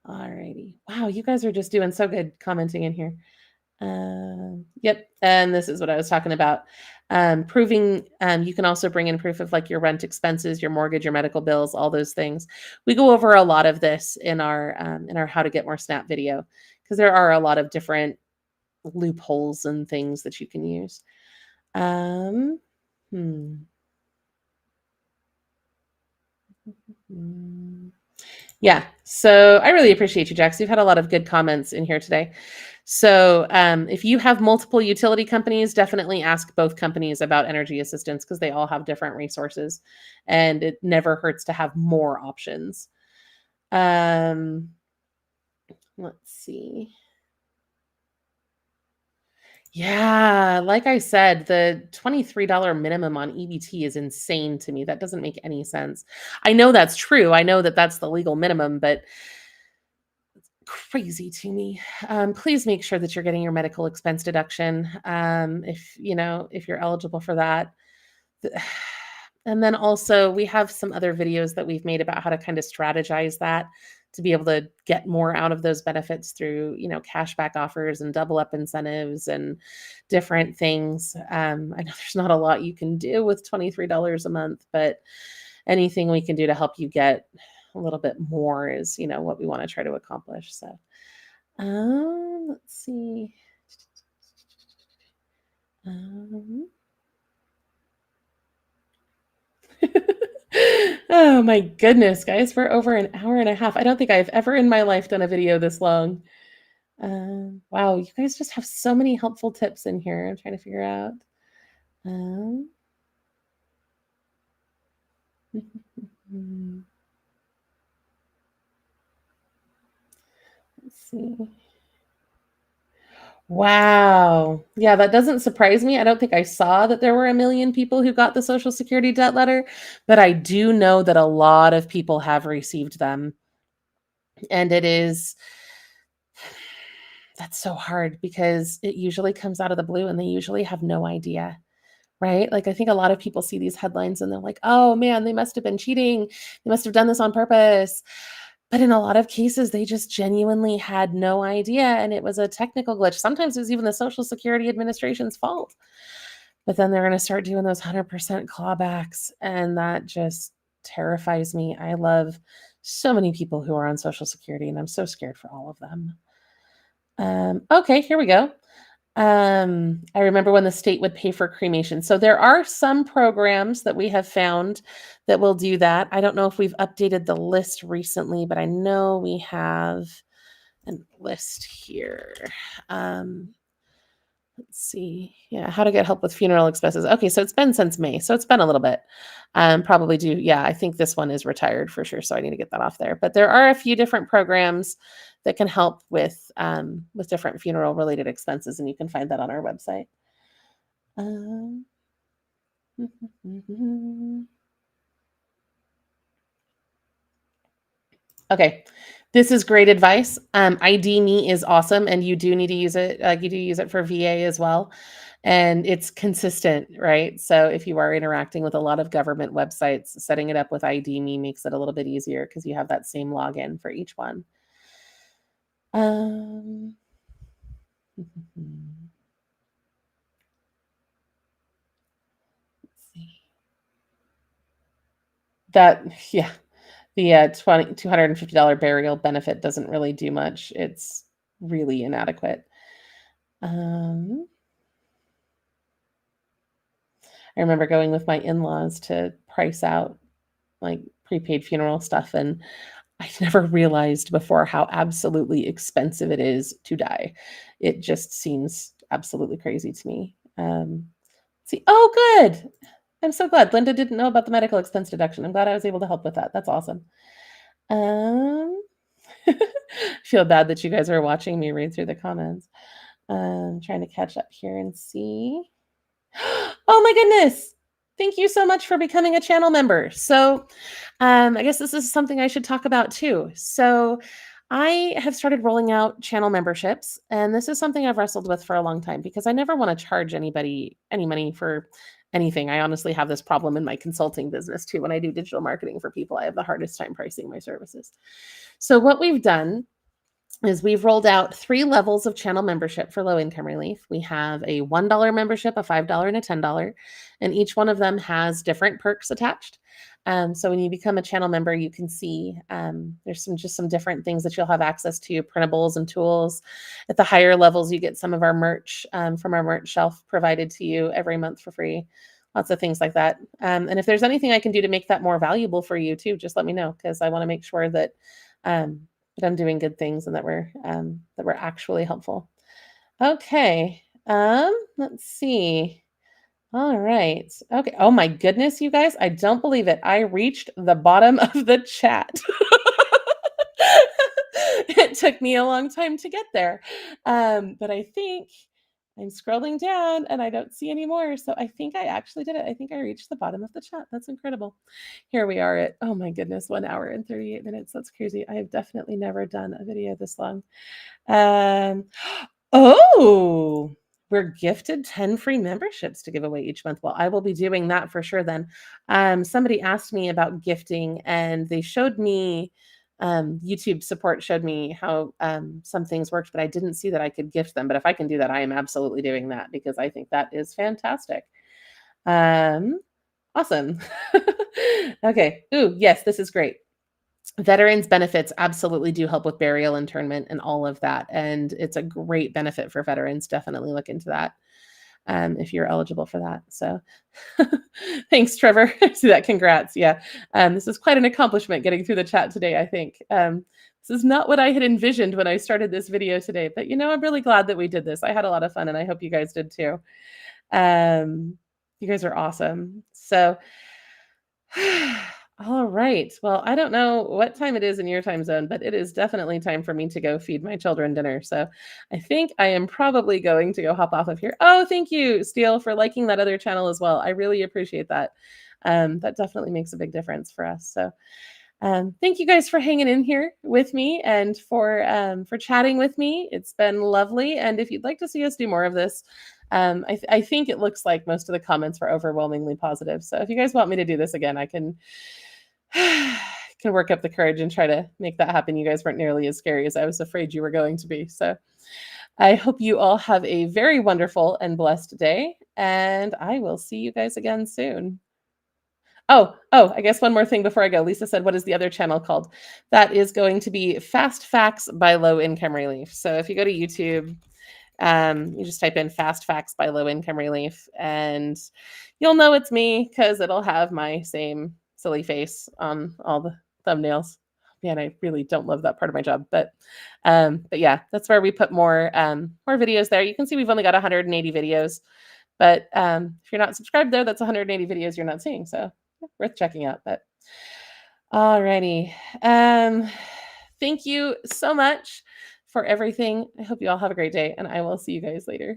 Alrighty. Wow, you guys are just doing so good commenting in here. Yep, and this is what I was talking about. Proving, you can also bring in proof of like your rent expenses, your mortgage, your medical bills, all those things. We go over a lot of this in our How to Get More SNAP video, because there are a lot of different loopholes and things that you can use. Yeah, so I really appreciate you, Jax. You've had a lot of good comments in here today. So if you have multiple utility companies, definitely ask both companies about energy assistance, because they all have different resources, and it never hurts to have more options. Let's see. Yeah, like I said, the $23 minimum on EBT is insane to me. That doesn't make any sense. I know that's true. I know that that's the legal minimum, but it's crazy to me. Please make sure that you're getting your medical expense deduction, if you're eligible for that. And then also we have some other videos that we've made about how to kind of strategize that. to be able to get more out of those benefits through, cashback offers and double up incentives and different things. I know there's not a lot you can do with $23 a month, but anything we can do to help you get a little bit more is, what we want to try to accomplish. So, let's see. Oh my goodness, guys, we're over an hour and a half. I don't think I've ever in my life done a video this long. Wow, you guys just have so many helpful tips in here. I'm trying to figure out. Let's see. Wow. Yeah, that doesn't surprise me. I don't think I saw that there were 1 million people who got the Social Security debt letter, but I do know that a lot of people have received them. And that's so hard because it usually comes out of the blue and they usually have no idea, right? Like, I think a lot of people see these headlines and they're like, oh man, they must have been cheating. They must have done this on purpose. But in a lot of cases, they just genuinely had no idea, and it was a technical glitch. Sometimes it was even the Social Security Administration's fault. But then they're going to start doing those 100% clawbacks, and that just terrifies me. I love so many people who are on Social Security, and I'm so scared for all of them. Okay, here we go. I remember when the state would pay for cremation. So there are some programs that we have found that will do that. I don't know if we've updated the list recently, but I know we have a list here. Let's see. Yeah, how to get help with funeral expenses. Okay, so it's been since May, so it's been a little bit. Probably do. Yeah, I think this one is retired for sure, so I need to get that off there. But there are a few different programs that can help with different funeral related expenses, and you can find that on our website. Okay, this is great advice. ID Me is awesome, and you do need to use it. You do use it for VA as well, and it's consistent, right? So if you are interacting with a lot of government websites, setting it up with ID Me makes it a little bit easier because you have that same login for each one. Let's see. Yeah. The $250 burial benefit doesn't really do much. It's really inadequate. I remember going with my in-laws to price out like prepaid funeral stuff, and I never realized before how absolutely expensive it is to die. It just seems absolutely crazy to me. See, oh, good. I'm so glad. Linda didn't know about the medical expense deduction. I'm glad I was able to help with that. That's awesome. Feel bad that you guys are watching me read through the comments. Trying to catch up here and see. Oh my goodness. Thank you so much for becoming a channel member. So I guess this is something I should talk about too. So I have started rolling out channel memberships, and this is something I've wrestled with for a long time because I never want to charge anybody any money for anything. I honestly have this problem in my consulting business too. When I do digital marketing for people, I have the hardest time pricing my services. So what we've done is we've rolled out 3 levels of channel membership for low income relief. We have a $1 membership, a $5, and a $10, and each one of them has different perks attached. So when you become a channel member, you can see there's some different things that you'll have access to, printables and tools. At the higher levels, you get some of our merch from our merch shelf provided to you every month for free. Lots of things like that. And if there's anything I can do to make that more valuable for you too, just let me know, because I want to make sure that I'm doing good things and that we're actually helpful. Okay. Let's see. All right. Okay. Oh my goodness, you guys, I don't believe it. I reached the bottom of the chat. It took me a long time to get there. But I think I'm scrolling down and I don't see any more. So I think I actually did it. I think I reached the bottom of the chat. That's incredible. Here we are at, oh my goodness, 1 hour and 38 minutes. That's crazy. I have definitely never done a video this long. Oh, we're gifted 10 free memberships to give away each month. Well, I will be doing that for sure then. Somebody asked me about gifting, and they showed me YouTube support showed me how some things worked, but I didn't see that I could gift them. But if I can do that, I am absolutely doing that because I think that is fantastic. Um, awesome. Okay. Ooh, yes, this is great. Veterans benefits absolutely do help with burial, interment, and all of that. And it's a great benefit for veterans. Definitely look into that if you're eligible for that. So thanks, Trevor. See that? Congrats. Yeah. This is quite an accomplishment getting through the chat today, I think. This is not what I had envisioned when I started this video today, but I'm really glad that we did this. I had a lot of fun and I hope you guys did too. You guys are awesome. So, all right. Well, I don't know what time it is in your time zone, but it is definitely time for me to go feed my children dinner. So I think I am probably going to go hop off of here. Oh, thank you, Steele, for liking that other channel as well. I really appreciate that. That definitely makes a big difference for us. So thank you guys for hanging in here with me and for chatting with me. It's been lovely. And if you'd like to see us do more of this, I think it looks like most of the comments were overwhelmingly positive. So if you guys want me to do this again, I can work up the courage and try to make that happen. You guys weren't nearly as scary as I was afraid you were going to be. So I hope you all have a very wonderful and blessed day, and I will see you guys again soon. Oh, I guess one more thing before I go. Lisa said, what is the other channel called? That is going to be Fast Facts by Low Income Relief. So if you go to YouTube, you just type in Fast Facts by Low Income Relief, and you'll know it's me because it'll have my same silly face on all the thumbnails. Man, I really don't love that part of my job, but yeah, that's where we put more videos there. You can see we've only got 180 videos, but if you're not subscribed there, that's 180 videos you're not seeing. So worth checking out. But alrighty. Thank you so much for everything. I hope you all have a great day, and I will see you guys later.